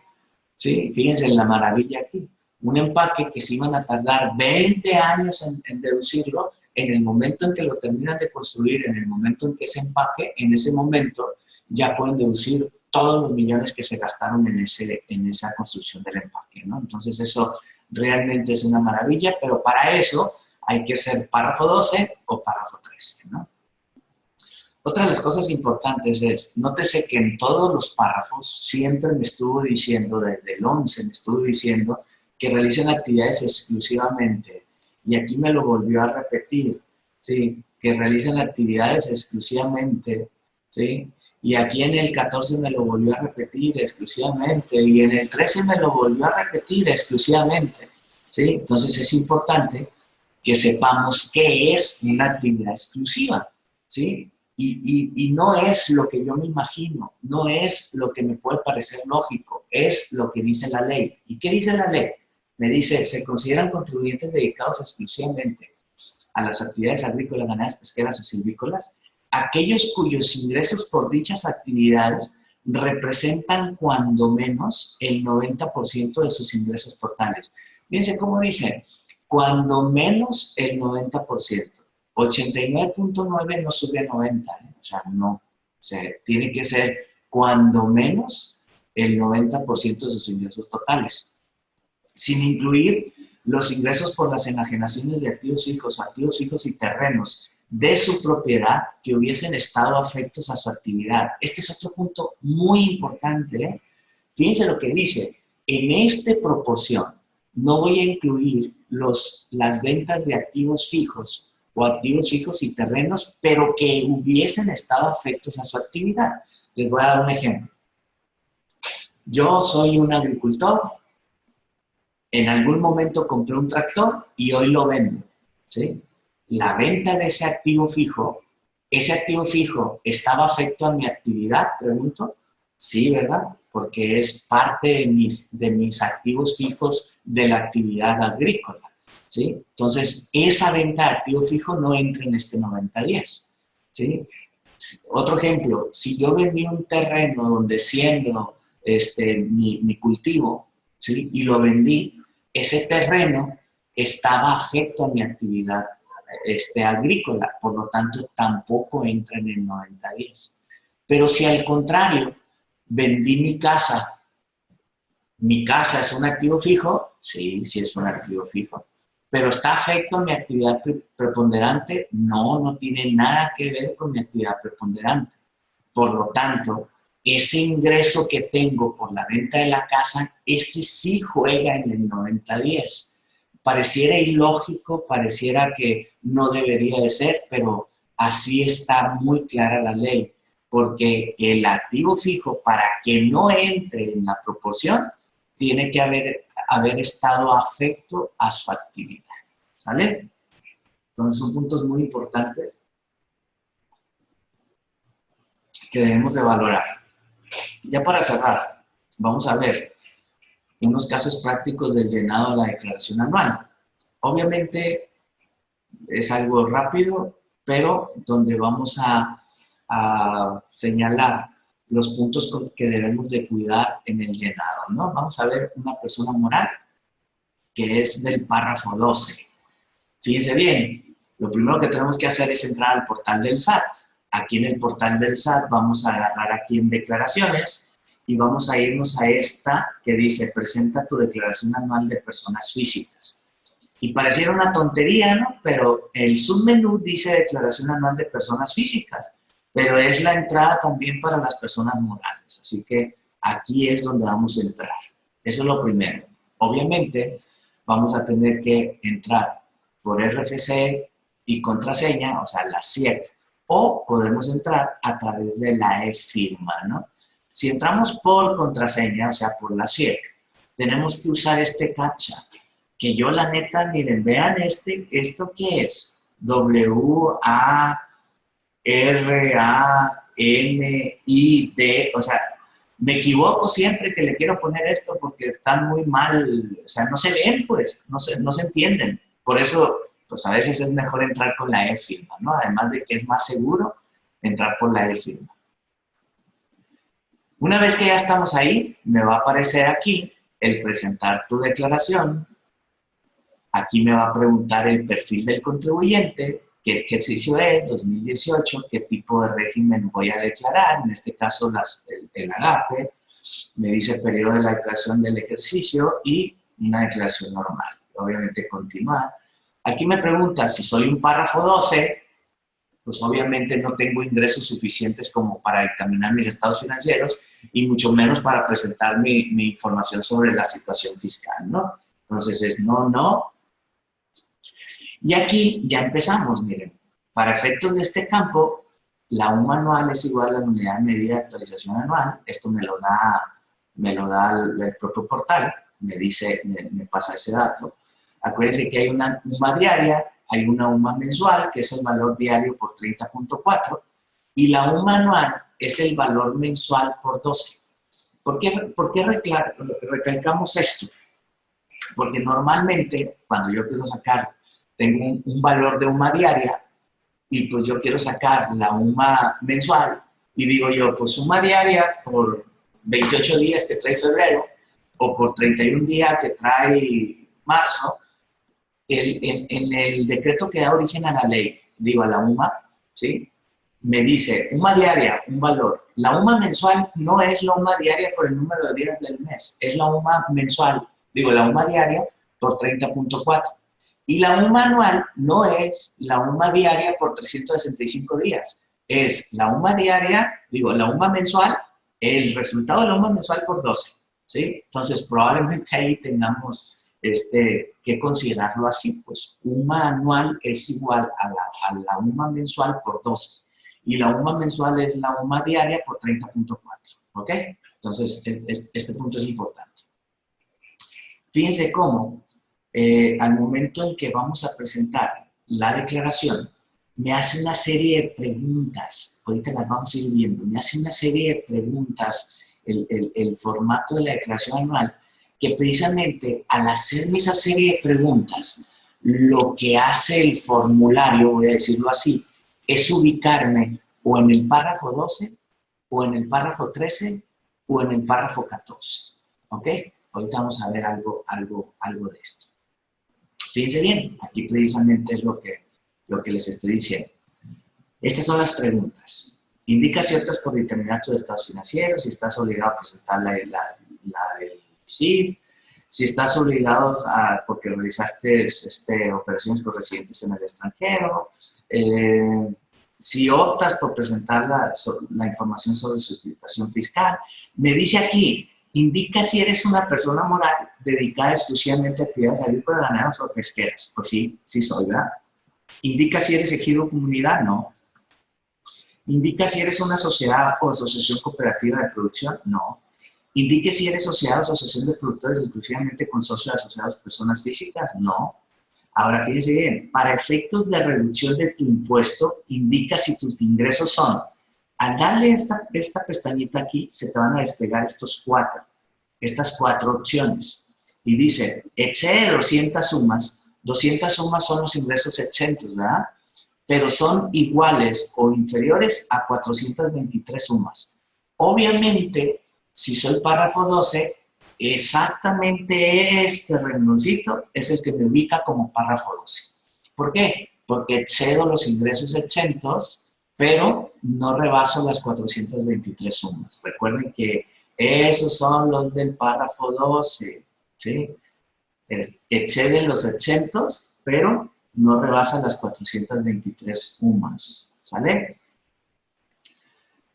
¿Sí? Fíjense en la maravilla aquí. Un empaque que se iban a tardar 20 años en deducirlo, en el momento en que lo terminan de construir, en el momento en que ese empaque, en ese momento, ya pueden deducir todos los millones que se gastaron en esa construcción del empaque, ¿no? Entonces eso realmente es una maravilla, pero para eso hay que ser párrafo 12 o párrafo 13, ¿no? Otra de las cosas importantes es, nótese que en todos los párrafos siempre me estuvo diciendo, desde el 11 me estuvo diciendo que realicen actividades exclusivamente, y aquí me lo volvió a repetir, ¿sí? Que realicen actividades exclusivamente, ¿sí? Y aquí en el 14 me lo volvió a repetir exclusivamente, y en el 13 me lo volvió a repetir exclusivamente, ¿sí? Entonces es importante que sepamos qué es una actividad exclusiva, ¿sí? Y no es lo que yo me imagino, no es lo que me puede parecer lógico, es lo que dice la ley. ¿Y qué dice la ley? Me dice, se consideran contribuyentes dedicados exclusivamente a las actividades agrícolas, ganaderas, pesqueras o silvícolas, aquellos cuyos ingresos por dichas actividades representan cuando menos el 90% de sus ingresos totales. Fíjense cómo dice, cuando menos el 90%. 89.9 no sube a 90, ¿eh? O sea, no, tiene que ser cuando menos el 90% de sus ingresos totales, sin incluir los ingresos por las enajenaciones de activos fijos y terrenos de su propiedad que hubiesen estado afectos a su actividad. Este es otro punto muy importante, ¿eh? Fíjense lo que dice, en esta proporción no voy a incluir las ventas de activos fijos o activos fijos y terrenos, pero que hubiesen estado afectos a su actividad. Les voy a dar un ejemplo. Yo soy un agricultor, en algún momento compré un tractor y hoy lo vendo, ¿sí? La venta de ese activo fijo ¿estaba afecto a mi actividad? Pregunto. Sí, ¿verdad? Porque es parte de mis activos fijos de la actividad agrícola, ¿sí? Entonces, esa venta de activo fijo no entra en este 90-10, ¿sí? Otro ejemplo, si yo vendí un terreno donde siembro mi cultivo, ¿sí? Y lo vendí, ese terreno estaba afecto a mi actividad agrícola, por lo tanto tampoco entra en el 90-10. Pero si al contrario, vendí mi casa es un activo fijo, sí, sí es un activo fijo, pero ¿está afecto a mi actividad preponderante? No, no tiene nada que ver con mi actividad preponderante. Por lo tanto, ese ingreso que tengo por la venta de la casa, ese sí juega en el 90-10. pareciera ilógico, pareciera que no debería de ser, pero así está muy clara la ley, porque el activo fijo, para que no entre en la proporción, tiene que haber estado afecto a su actividad, ¿sale? Entonces son puntos muy importantes que debemos de valorar. Ya para cerrar, vamos a ver unos casos prácticos del llenado de la declaración anual. Obviamente es algo rápido, pero donde vamos a señalar los puntos que debemos de cuidar en el llenado, ¿no? Vamos a ver una persona moral que es del párrafo 12. Fíjense bien, lo primero que tenemos que hacer es entrar al portal del SAT. Aquí en el portal del SAT vamos a agarrar aquí en declaraciones y vamos a irnos a esta que dice presenta tu declaración anual de personas físicas. Y pareciera una tontería, ¿no? Pero el submenú dice declaración anual de personas físicas, pero es la entrada también para las personas morales. Así que aquí es donde vamos a entrar. Eso es lo primero. Obviamente vamos a tener que entrar por RFC y contraseña, o sea, la SIEC, o podemos entrar a través de la e-firma, ¿no? Si entramos por contraseña, o sea, por la SIEC, tenemos que usar este CAPTCHA, que yo la neta, miren, vean ¿esto qué es? W-A-R-A-M-I-D, o sea, me equivoco siempre que le quiero poner esto porque están muy mal, o sea, no se ven, pues, no se entienden. Por eso, pues a veces es mejor entrar con la e-firma, ¿no? Además de que es más seguro entrar por la e-firma. Una vez que ya estamos ahí, me va a aparecer aquí el presentar tu declaración. Aquí me va a preguntar el perfil del contribuyente, qué ejercicio es, 2018, qué tipo de régimen voy a declarar, en este caso el AGAPE, me dice periodo de la declaración del ejercicio y una declaración normal. Obviamente continuar. Aquí me pregunta si soy un párrafo 12, pues obviamente no tengo ingresos suficientes como para dictaminar mis estados financieros y mucho menos para presentar mi información sobre la situación fiscal, ¿no? Entonces es no, no. Y aquí ya empezamos, miren. Para efectos de este campo, la UMA anual es igual a la unidad de medida de actualización anual. Esto me lo da el propio portal, me pasa ese dato. Acuérdense que hay una UMA diaria, hay una UMA mensual, que es el valor diario por 30.4, y la UMA anual es el valor mensual por 12. ¿Por qué recalcamos esto? Porque normalmente, cuando yo quiero sacar, tengo un valor de UMA diaria, y pues yo quiero sacar la UMA mensual, y digo yo, pues UMA diaria por 28 días que trae febrero, o por 31 días que trae marzo, en el decreto que da origen a la ley, digo a la UMA, ¿sí? Me dice, UMA diaria, un valor. La UMA mensual no es la UMA diaria por el número de días del mes, es la UMA mensual, digo, la UMA diaria por 30.4. Y la UMA anual no es la UMA diaria por 365 días, es la UMA diaria, digo, la UMA mensual, el resultado de la UMA mensual por 12, ¿sí? Entonces, probablemente ahí tengamos que considerarlo así, pues UMA anual es igual a la UMA mensual por 12 y la UMA mensual es la UMA diaria por 30.4, ¿ok? Entonces, este punto es importante. Fíjense cómo al momento en que vamos a presentar la declaración, me hace una serie de preguntas, ahorita las vamos a ir viendo, me hace una serie de preguntas el formato de la declaración anual, que precisamente al hacerme esa serie de preguntas, lo que hace el formulario, voy a decirlo así, es ubicarme o en el párrafo 12, o en el párrafo 13, o en el párrafo 14. ¿Ok? Ahorita vamos a ver algo de esto. Fíjense bien, aquí precisamente es lo que les estoy diciendo. Estas son las preguntas. Indica si optas por determinar tus estados financieros, si estás obligado a presentar la del SIF, si estás obligado porque realizaste operaciones con residentes en el extranjero, si optas por presentar la información sobre su situación fiscal. Me dice aquí Indica si eres una persona moral dedicada exclusivamente a actividades agrícolas, ganaderas o pesqueras. Pues sí, sí soy, ¿verdad? Indica si eres ejido o comunidad, no. Indica si eres una sociedad o asociación cooperativa de producción, no. Indique si eres sociedad o asociación de productores exclusivamente con socios asociados personas físicas, no. Ahora fíjense bien, para efectos de reducción de tu impuesto, indica si tus ingresos son. Al darle esta pestañita aquí, se te van a despegar estas cuatro opciones. Y dice, excede 200 sumas. 200 sumas son los ingresos exentos, ¿verdad? Pero son iguales o inferiores a 423 sumas. Obviamente, si soy párrafo 12, exactamente este rengloncito es el que me ubica como párrafo 12. ¿Por qué? Porque excedo los ingresos exentos, pero no rebaso las 423 sumas. Recuerden que esos son los del párrafo 12, ¿sí? Exceden los exentos, pero no rebasan las 423 sumas, ¿sale?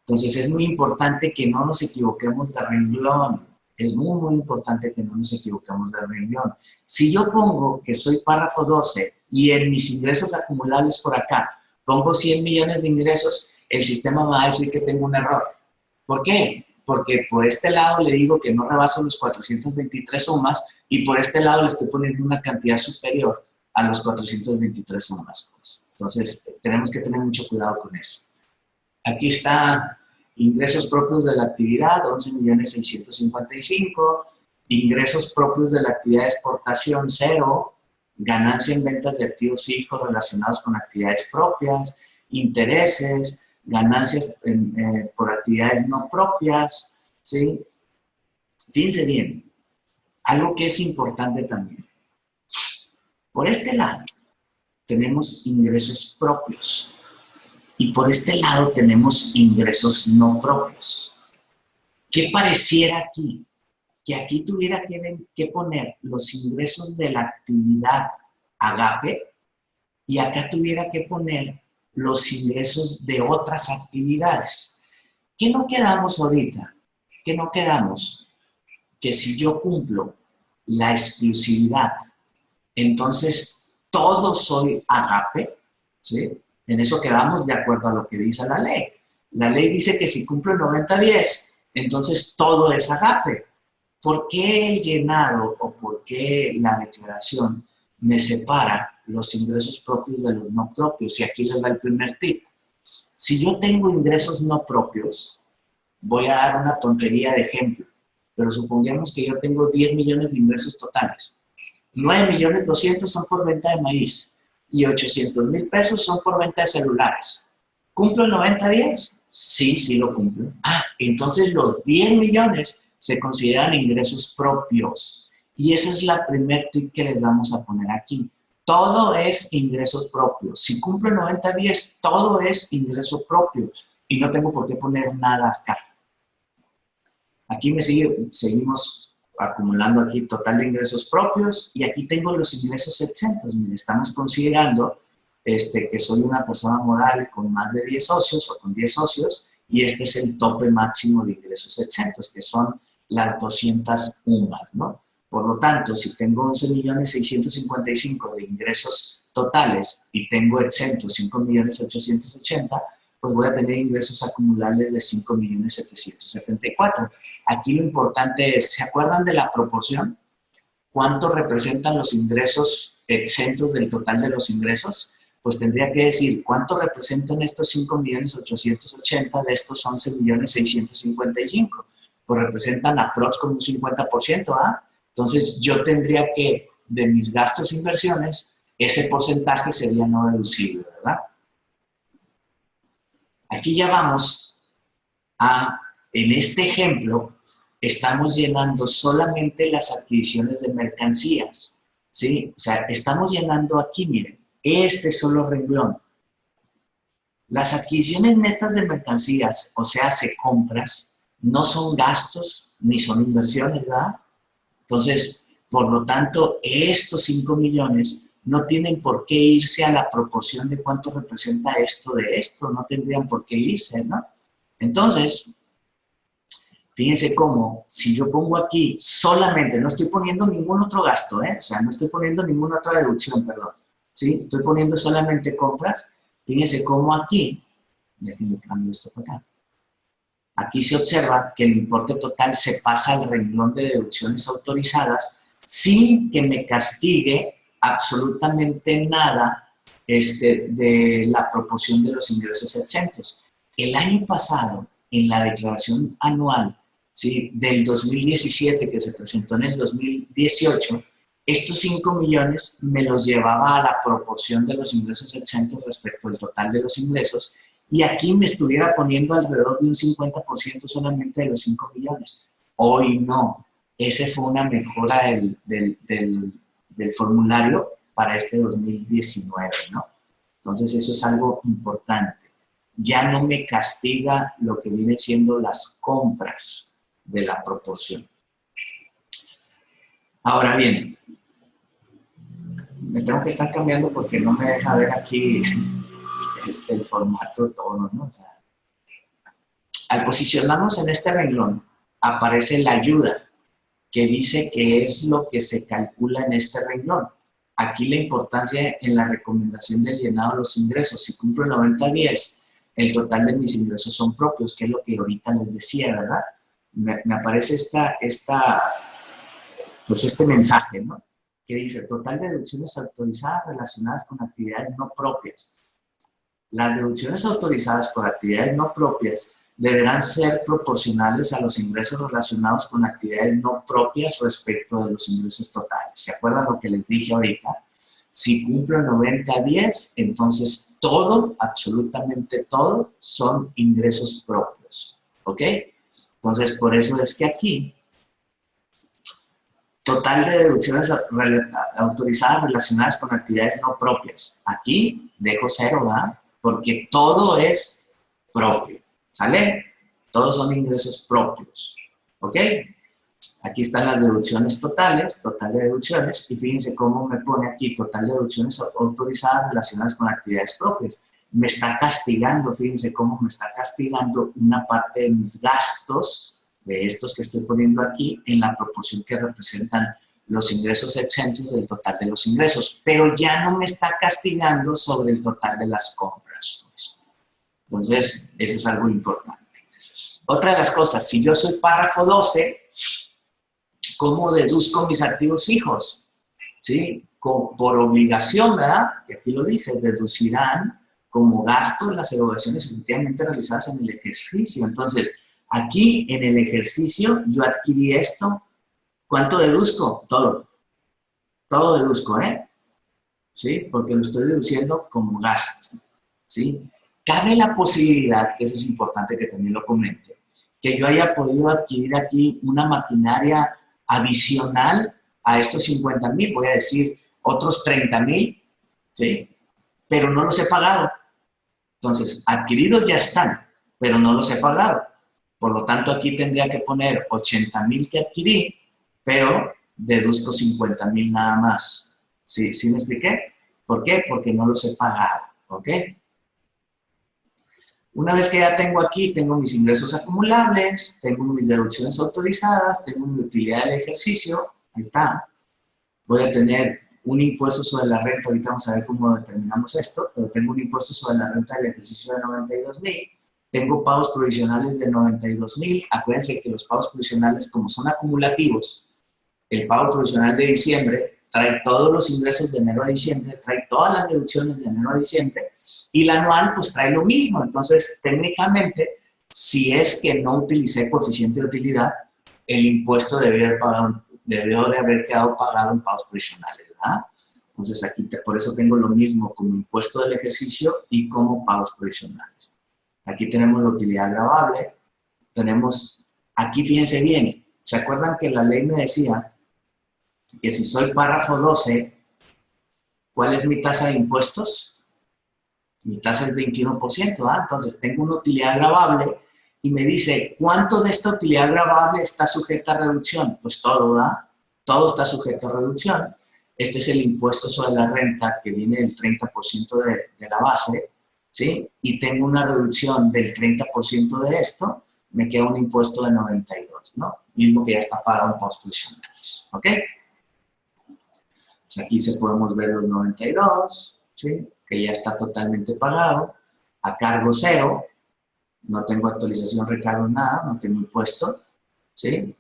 Entonces es muy importante que no nos equivoquemos de renglón. Es muy, muy importante que no nos equivoquemos de renglón. Si yo pongo que soy párrafo 12 y en mis ingresos acumulables por acá pongo 100 millones de ingresos, el sistema me va a decir que tengo un error. ¿Por qué? Porque por este lado le digo que no rebaso los 423 sumas y por este lado le estoy poniendo una cantidad superior a los 423 sumas. Entonces, tenemos que tener mucho cuidado con eso. Aquí está ingresos propios de la actividad, 11.655.000. Ingresos propios de la actividad de exportación, 0. Ganancia en ventas de activos fijos relacionados con actividades propias. Intereses, ganancias por actividades no propias, ¿sí? Fíjense bien, algo que es importante también. Por este lado, tenemos ingresos propios. Y por este lado tenemos ingresos no propios. ¿Qué pareciera aquí? Que aquí tuviera que poner los ingresos de la actividad agape y acá tuviera que poner los ingresos de otras actividades. ¿Qué no quedamos ahorita? ¿Qué no quedamos? Que si yo cumplo la exclusividad, entonces todo soy agape, ¿sí? En eso quedamos de acuerdo a lo que dice la ley. La ley dice que si cumplo el 90-10, entonces todo es agape. ¿Por qué el llenado o por qué la declaración me separa los ingresos propios de los no propios? Y aquí les va el primer tip. Si yo tengo ingresos no propios, voy a dar una tontería de ejemplo, pero supongamos que yo tengo 10 millones de ingresos totales. 9.200.000 son por venta de maíz y 800,000 pesos son por venta de celulares. ¿Cumplo el 90-10? Sí, sí lo cumplo. Entonces los 10 millones se consideran ingresos propios. Y esa es la primer tip que les vamos a poner aquí. Todo es ingresos propios. Si cumplo el 90-10, todo es ingreso propio. Y no tengo por qué poner nada acá. Aquí seguimos acumulando aquí total de ingresos propios y aquí tengo los ingresos exentos. Mire, estamos considerando que soy una persona moral con más de 10 socios o con 10 socios y este es el tope máximo de ingresos exentos, que son las 200 UMAS, ¿no? Por lo tanto, si tengo 11.655.000 de ingresos totales y tengo exentos 5.880.000, pues voy a tener ingresos acumulables de 5.774.000. Aquí lo importante es, ¿se acuerdan de la proporción? ¿Cuánto representan los ingresos exentos del total de los ingresos? Pues tendría que decir, ¿cuánto representan estos 5.880.000 de estos 11.655.000? Pues representan aprox como un 50%, ¿ah? Entonces yo tendría que, de mis gastos e inversiones, ese porcentaje sería no deducible, ¿verdad? Aquí ya vamos en este ejemplo, estamos llenando solamente las adquisiciones de mercancías, ¿sí? O sea, estamos llenando aquí, miren, este solo renglón. Las adquisiciones netas de mercancías, o sea, se compras, no son gastos ni son inversiones, ¿verdad? Entonces, por lo tanto, estos 5 millones no tienen por qué irse a la proporción de cuánto representa esto de esto, no tendrían por qué irse, ¿no? Entonces, fíjense cómo, si yo pongo aquí solamente, no estoy poniendo ningún otro gasto, o sea, no estoy poniendo ninguna otra deducción, perdón, ¿sí? Estoy poniendo solamente compras, fíjense cómo aquí, déjenme cambiar esto para acá, aquí se observa que el importe total se pasa al renglón de deducciones autorizadas sin que me castigue absolutamente nada de la proporción de los ingresos exentos. El año pasado, en la declaración anual, ¿sí?, del 2017 que se presentó en el 2018, estos 5 millones me los llevaba a la proporción de los ingresos exentos respecto al total de los ingresos, y aquí me estuviera poniendo alrededor de un 50% solamente de los 5 millones. Hoy no. Esa fue una mejora del formulario para este 2019, ¿no? Entonces, eso es algo importante. Ya no me castiga lo que viene siendo las compras de la proporción. Ahora bien, me tengo que estar cambiando porque no me deja ver aquí el formato todo, ¿no? O sea, al posicionarnos en este renglón, aparece la ayuda, que dice qué es lo que se calcula en este renglón. Aquí la importancia en la recomendación del llenado de los ingresos. Si cumplo el 90-10, el total de mis ingresos son propios, que es lo que ahorita les decía, ¿verdad? Me aparece pues este mensaje, ¿no? Que dice, total de deducciones autorizadas relacionadas con actividades no propias. Las deducciones autorizadas por actividades no propias deberán ser proporcionales a los ingresos relacionados con actividades no propias respecto de los ingresos totales. ¿Se acuerdan lo que les dije ahorita? Si cumplo 90-10, entonces todo, absolutamente todo, son ingresos propios. ¿Ok? Entonces, por eso es que aquí, total de deducciones autorizadas relacionadas con actividades no propias. Aquí dejo 0, ¿verdad? Porque todo es propio. ¿Sale? Todos son ingresos propios. ¿Ok? Aquí están las deducciones totales, total de deducciones, y fíjense cómo me pone aquí total de deducciones autorizadas relacionadas con actividades propias. Me está castigando, fíjense cómo me está castigando una parte de mis gastos, de estos que estoy poniendo aquí, en la proporción que representan los ingresos exentos del total de los ingresos, pero ya no me está castigando sobre el total de las compras. Entonces, eso es algo importante. Otra de las cosas, si yo soy párrafo 12, ¿cómo deduzco mis activos fijos? ¿Sí? Por obligación, ¿verdad? Que aquí lo dice, deducirán como gasto las erogaciones efectivamente realizadas en el ejercicio. Entonces, aquí en el ejercicio yo adquirí esto. ¿Cuánto deduzco? Todo. Todo deduzco, ¿eh? ¿Sí? Porque lo estoy deduciendo como gasto. ¿Sí? Cabe la posibilidad, que eso es importante que también lo comente, que yo haya podido adquirir aquí una maquinaria adicional a estos 50,000, voy a decir otros 30,000, ¿sí? Pero no los he pagado. Entonces, adquiridos ya están, pero no los he pagado. Por lo tanto, aquí tendría que poner 80,000 que adquirí, pero deduzco 50,000 nada más. ¿Sí? ¿Sí me expliqué? ¿Por qué? Porque no los he pagado, ¿ok? Una vez que ya tengo aquí, tengo mis ingresos acumulables, tengo mis deducciones autorizadas, tengo mi utilidad del ejercicio, ahí está. Voy a tener un impuesto sobre la renta, ahorita vamos a ver cómo determinamos esto, pero tengo un impuesto sobre la renta del ejercicio de 92,000, tengo pagos provisionales de 92,000, acuérdense que los pagos provisionales, como son acumulativos, el pago provisional de diciembre trae todos los ingresos de enero a diciembre, trae todas las deducciones de enero a diciembre, y la anual pues trae lo mismo. Entonces, técnicamente, si es que no utilicé coeficiente de utilidad, el impuesto debió de haber quedado pagado en pagos provisionales, ¿verdad? Entonces, aquí por eso tengo lo mismo como impuesto del ejercicio y como pagos provisionales. Aquí tenemos la utilidad gravable, tenemos, aquí fíjense bien, ¿se acuerdan que la ley me decía que si soy párrafo 12, ¿cuál es mi tasa de impuestos? Mi tasa es 21%, ¿ah? Entonces tengo una utilidad gravable y me dice, ¿cuánto de esta utilidad gravable está sujeta a reducción? Pues todo, ¿verdad? Todo está sujeto a reducción. Este es el impuesto sobre la renta que viene del 30% de la base, ¿sí? Y tengo una reducción del 30% de esto, me queda un impuesto de 92, ¿no? Mismo que ya está pagado en pagos provisionales, ¿ok? Pues aquí se podemos ver los 92, ¿sí? Que ya está totalmente pagado. A cargo cero, no tengo actualización, recargo, nada, no tengo impuesto, ¿sí?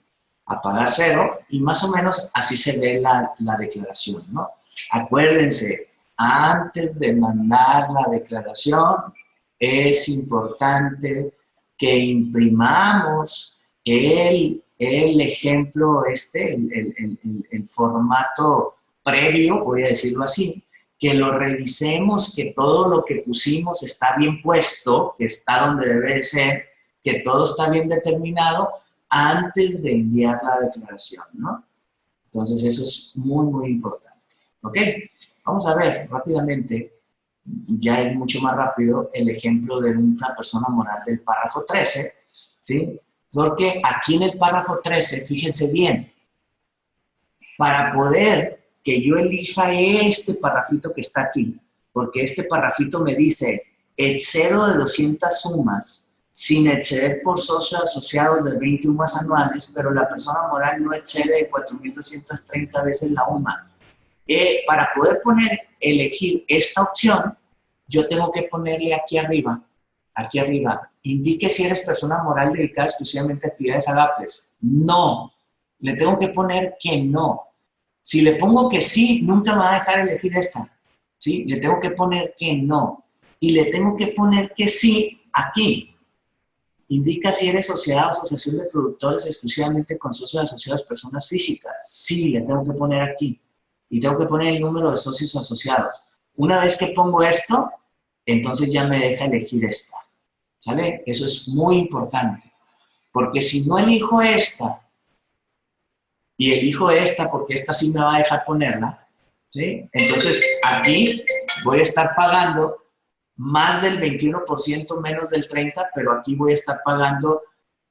A pagar cero, y más o menos así se ve la declaración, ¿no? Acuérdense, antes de mandar la declaración, es importante que imprimamos el ejemplo el formato previo, voy a decirlo así, que lo revisemos, que todo lo que pusimos está bien puesto, que está donde debe de ser, que todo está bien determinado antes de enviar la declaración, ¿no? Entonces eso es muy, muy importante, ¿ok? Vamos a ver rápidamente, ya es mucho más rápido, el ejemplo de una persona moral del párrafo 13, ¿sí? Porque aquí en el párrafo 13, fíjense bien, para poder que yo elija este parrafito que está aquí, porque este parrafito me dice, excedo de 200 sumas, sin exceder por socios asociados de 20 UMAs anuales, pero la persona moral no excede de 4.230 veces la UMA. Para poder elegir esta opción, yo tengo que ponerle aquí arriba, indique si eres persona moral dedicada exclusivamente a actividades agables. No, le tengo que poner que no. Si le pongo que sí, nunca me va a dejar elegir esta, ¿sí? Le tengo que poner que no. Y le tengo que poner que sí aquí. Indica si eres sociedad o asociación de productores exclusivamente con socios asociados personas físicas. Sí, le tengo que poner aquí. Y tengo que poner el número de socios asociados. Una vez que pongo esto, entonces ya me deja elegir esta. ¿Sale? Eso es muy importante. Porque si no elijo esta, y elijo esta porque esta sí me va a dejar ponerla, ¿sí? Entonces aquí voy a estar pagando más del 21%, menos del 30%, pero aquí voy a estar pagando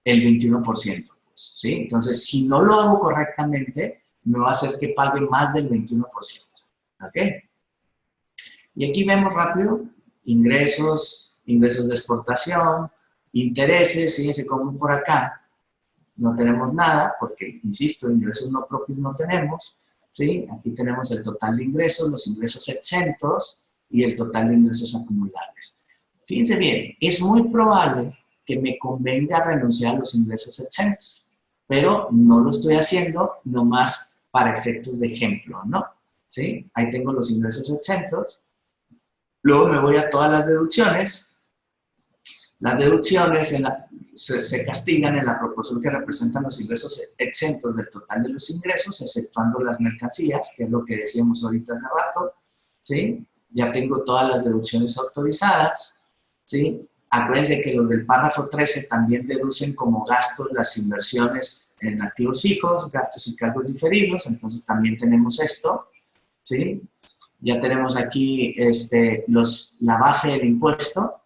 el 21%, pues, ¿sí? Entonces, si no lo hago correctamente, me va a hacer que pague más del 21%, ¿ok? Y aquí vemos rápido ingresos, ingresos de exportación, intereses, fíjense cómo por acá no tenemos nada, porque, insisto, ingresos no propios no tenemos, ¿sí? Aquí tenemos el total de ingresos, los ingresos exentos y el total de ingresos acumulables. Fíjense bien, es muy probable que me convenga renunciar a los ingresos exentos, pero no lo estoy haciendo nomás para efectos de ejemplo, ¿no? ¿Sí? Ahí tengo los ingresos exentos, luego me voy a todas las deducciones. Las deducciones se castigan en la proporción que representan los ingresos exentos del total de los ingresos, exceptuando las mercancías, que es lo que decíamos ahorita hace rato, ¿sí? Ya tengo todas las deducciones autorizadas, ¿sí? Acuérdense que los del párrafo 13 también deducen como gastos las inversiones en activos fijos, gastos y cargos diferidos, entonces también tenemos esto, ¿sí? Ya tenemos aquí la base del impuesto.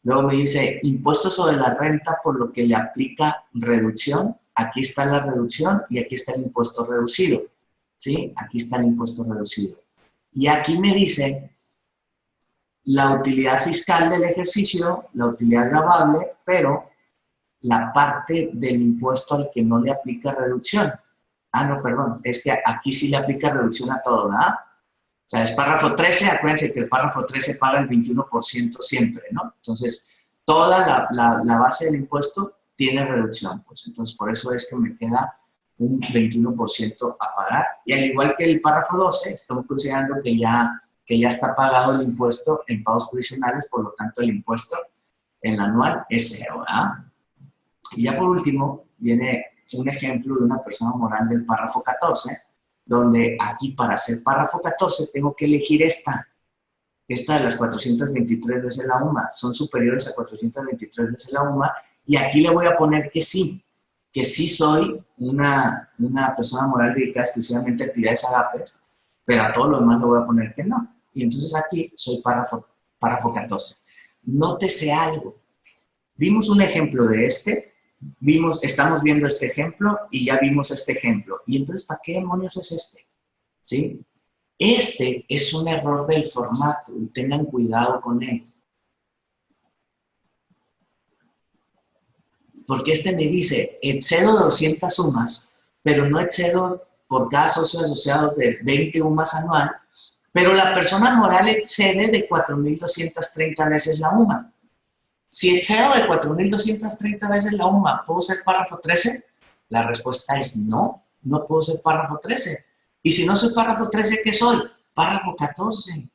Luego me dice impuesto sobre la renta por lo que le aplica reducción. Aquí está la reducción y aquí está el impuesto reducido, ¿sí? Aquí está el impuesto reducido. Y aquí me dice la utilidad fiscal del ejercicio, la utilidad gravable, pero la parte del impuesto al que no le aplica reducción. Ah, no, perdón, es que aquí sí le aplica reducción a todo, ¿verdad? O sea, es párrafo 13, acuérdense que el párrafo 13 paga el 21% siempre, ¿no? Entonces, toda la base del impuesto tiene reducción, pues entonces por eso es que me queda un 21% a pagar. Y al igual que el párrafo 12, estamos considerando que ya está pagado el impuesto en pagos provisionales, por lo tanto el impuesto en la anual es cero, ¿verdad? Y ya por último, viene un ejemplo de una persona moral del párrafo 14, donde aquí para hacer párrafo 14 tengo que elegir esta de las 423 veces la UMA, son superiores a 423 veces la UMA, y aquí le voy a poner que sí soy una persona moral dedicada exclusivamente a actividades agapes, pero a todo lo demás le voy a poner que no. Y entonces aquí soy párrafo 14. Nótese algo. Vimos un ejemplo de estamos viendo este ejemplo y ya vimos este ejemplo. Y entonces, ¿para qué demonios es este? ¿Sí? Este es un error del formato y tengan cuidado con él. Porque este me dice, excedo 200 sumas, pero no excedo por cada socio asociado de 20 UMAS anual, pero la persona moral excede de 4.230 veces la UMA. Si excedo de 4.230 veces la UMA, ¿puedo ser párrafo 13? La respuesta es no, no puedo ser párrafo 13. Y si no soy párrafo 13, ¿qué soy? Párrafo 14.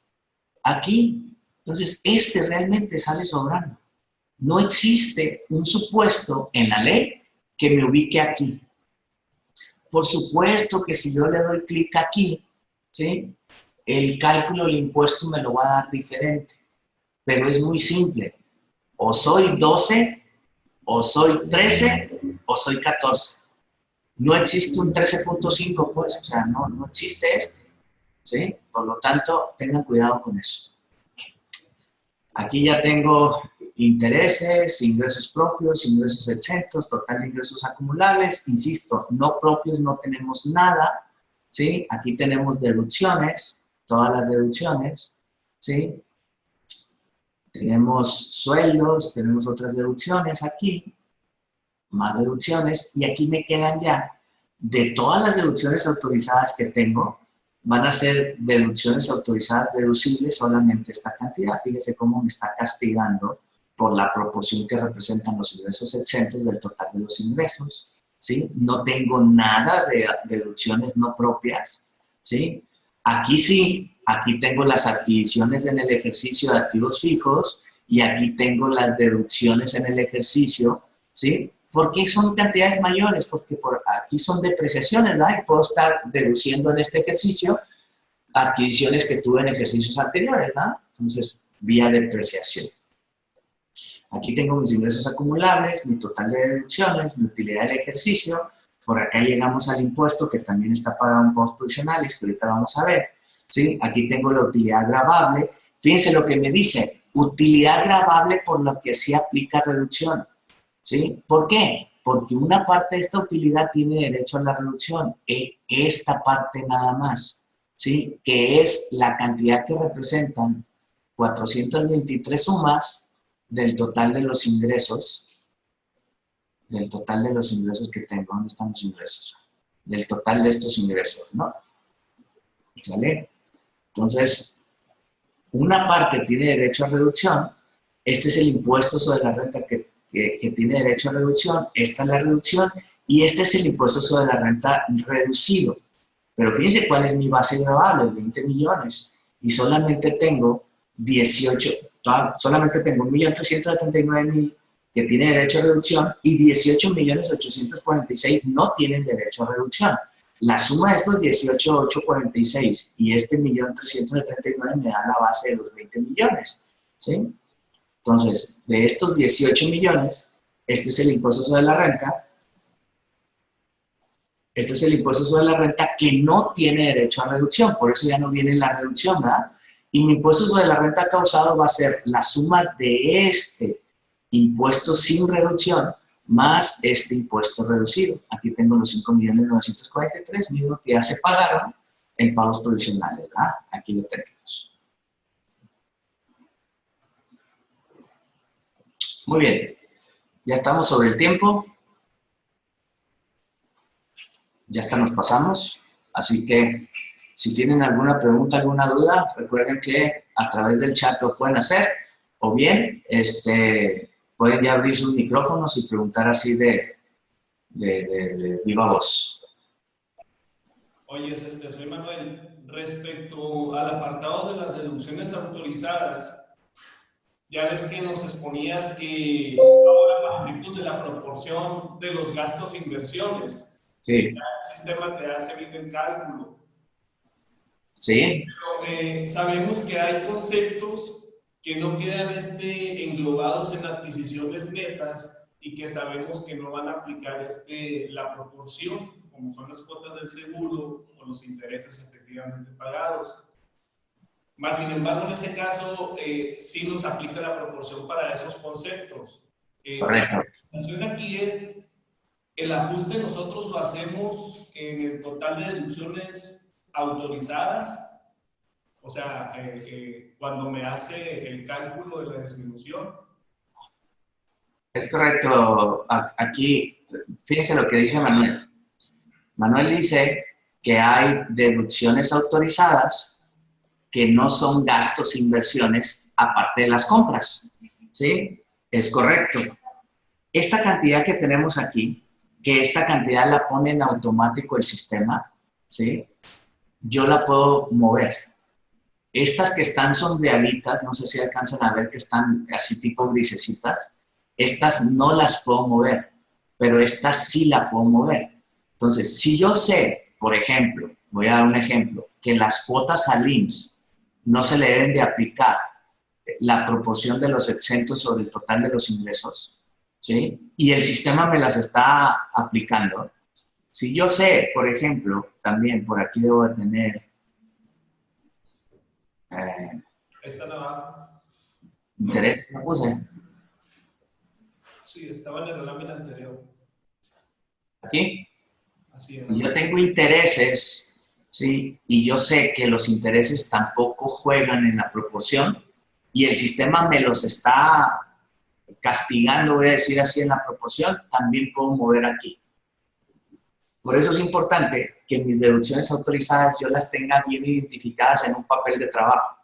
Aquí. Entonces, este realmente sale sobrando. No existe un supuesto en la ley que me ubique aquí. Por supuesto que si yo le doy clic aquí, ¿sí? El cálculo del impuesto me lo va a dar diferente. Pero es muy simple. O soy 12, o soy 13, o soy 14. No existe un 13.5, pues, o sea, no existe este, ¿sí? Por lo tanto, tengan cuidado con eso. Aquí ya tengo intereses, ingresos propios, ingresos exentos, total de ingresos acumulables. Insisto, no propios no tenemos nada, ¿sí? Aquí tenemos deducciones, todas las deducciones, ¿sí? Tenemos sueldos, tenemos otras deducciones aquí, más deducciones, y aquí me quedan ya, de todas las deducciones autorizadas que tengo, van a ser deducciones autorizadas deducibles solamente esta cantidad. Fíjese cómo me está castigando por la proporción que representan los ingresos exentos del total de los ingresos, ¿sí? No tengo nada de deducciones no propias, ¿sí? Aquí sí, aquí tengo las adquisiciones en el ejercicio de activos fijos y aquí tengo las deducciones en el ejercicio, ¿sí? ¿Por qué son cantidades mayores? Porque aquí son depreciaciones, ¿verdad? Y puedo estar deduciendo en este ejercicio adquisiciones que tuve en ejercicios anteriores, ¿verdad? Entonces, vía depreciación. Aquí tengo mis ingresos acumulables, mi total de deducciones, mi utilidad del ejercicio. Por acá llegamos al impuesto que también está pagado en postprovisionales, que ahorita vamos a ver, ¿sí? Aquí tengo la utilidad gravable. Fíjense lo que me dice, utilidad gravable por lo que sí aplica reducción. ¿Sí? ¿Por qué? Porque una parte de esta utilidad tiene derecho a la reducción, esta parte nada más, ¿sí? Que es la cantidad que representan 423 sumas del total de los ingresos, que tengo. ¿Dónde están los ingresos? Del total de estos ingresos, ¿no? ¿Sale? Entonces, una parte tiene derecho a reducción, este es el impuesto sobre la renta que tiene derecho a reducción, esta es la reducción, y este es el impuesto sobre la renta reducido. Pero fíjense cuál es mi base gravable, 20 millones, y solamente tengo 18, solamente tengo 1.379.000 que tiene derecho a reducción y 18.846 no tienen derecho a reducción. La suma de estos 18.846 y este 1.379.000 me da la base de los 20 millones, ¿sí? Entonces, de estos 18 millones, este es el impuesto sobre la renta. Este es el impuesto sobre la renta que no tiene derecho a reducción, por eso ya no viene la reducción, ¿verdad? Y mi impuesto sobre la renta causado va a ser la suma de este impuesto sin reducción más este impuesto reducido. Aquí tengo los 5.943.000 mismo que ya se pagaron en pagos provisionales, ¿verdad? Aquí lo tenemos. Muy bien, ya estamos sobre el tiempo. Ya hasta nos pasamos, así que si tienen alguna pregunta, alguna duda, recuerden que a través del chat lo pueden hacer, o bien pueden ya abrir sus micrófonos y preguntar así de viva voz. Oye, soy Manuel. Respecto al apartado de las deducciones autorizadas, ya ves que nos exponías que ahora para efectos de la proporción de los gastos e inversiones, sí. El sistema te hace bien el cálculo. Sí. Pero sabemos que hay conceptos que no quedan englobados en adquisiciones netas y que sabemos que no van a aplicar la proporción, como son las cuotas del seguro o los intereses efectivamente pagados. Más sin embargo, en ese caso, sí nos aplica la proporción para esos conceptos. Correcto. La situación aquí es, el ajuste nosotros lo hacemos en el total de deducciones autorizadas, o sea, cuando me hace el cálculo de la disminución. Es correcto. Aquí, fíjense lo que dice Manuel. Manuel dice que hay deducciones autorizadas que no son gastos e inversiones aparte de las compras. ¿Sí? Es correcto. Esta cantidad que tenemos aquí, que esta cantidad la pone en automático el sistema, ¿sí? Yo la puedo mover. Estas que están sombreaditas, no sé si alcanzan a ver que están así tipo grisecitas, estas no las puedo mover, pero estas sí la puedo mover. Entonces, si yo sé, por ejemplo, voy a dar un ejemplo, que las cuotas al IMSS no se le deben de aplicar la proporción de los exentos sobre el total de los ingresos, ¿sí? Y el sistema me las está aplicando. Si yo sé, por ejemplo, también por aquí debo de tener Esta no va. interés, ¿no puse? Sí, estaba en la lámina anterior. Aquí. Así es. Si yo tengo intereses, ¿sí? Y yo sé que los intereses tampoco juegan en la proporción y el sistema me los está castigando, voy a decir así, en la proporción, también puedo mover aquí. Por eso es importante que mis deducciones autorizadas yo las tenga bien identificadas en un papel de trabajo,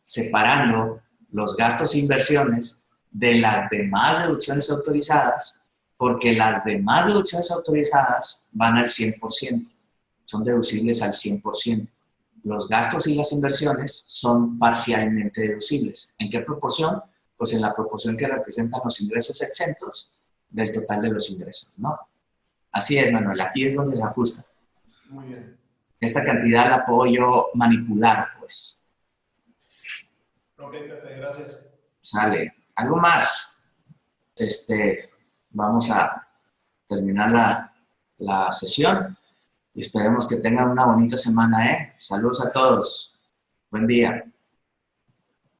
separando los gastos e inversiones de las demás deducciones autorizadas, porque las demás deducciones autorizadas van al 100%, son deducibles al 100%. Los gastos y las inversiones son parcialmente deducibles. ¿En qué proporción? Pues en la proporción que representan los ingresos exentos del total de los ingresos, ¿no? Así es, Manuel, aquí es donde se ajusta. Muy bien. Esta cantidad la puedo yo manipular, pues. Ok, Pepe, gracias. Sale. ¿Algo más? Vamos a terminar la sesión y esperemos que tengan una bonita semana, ¿eh? Saludos a todos. Buen día.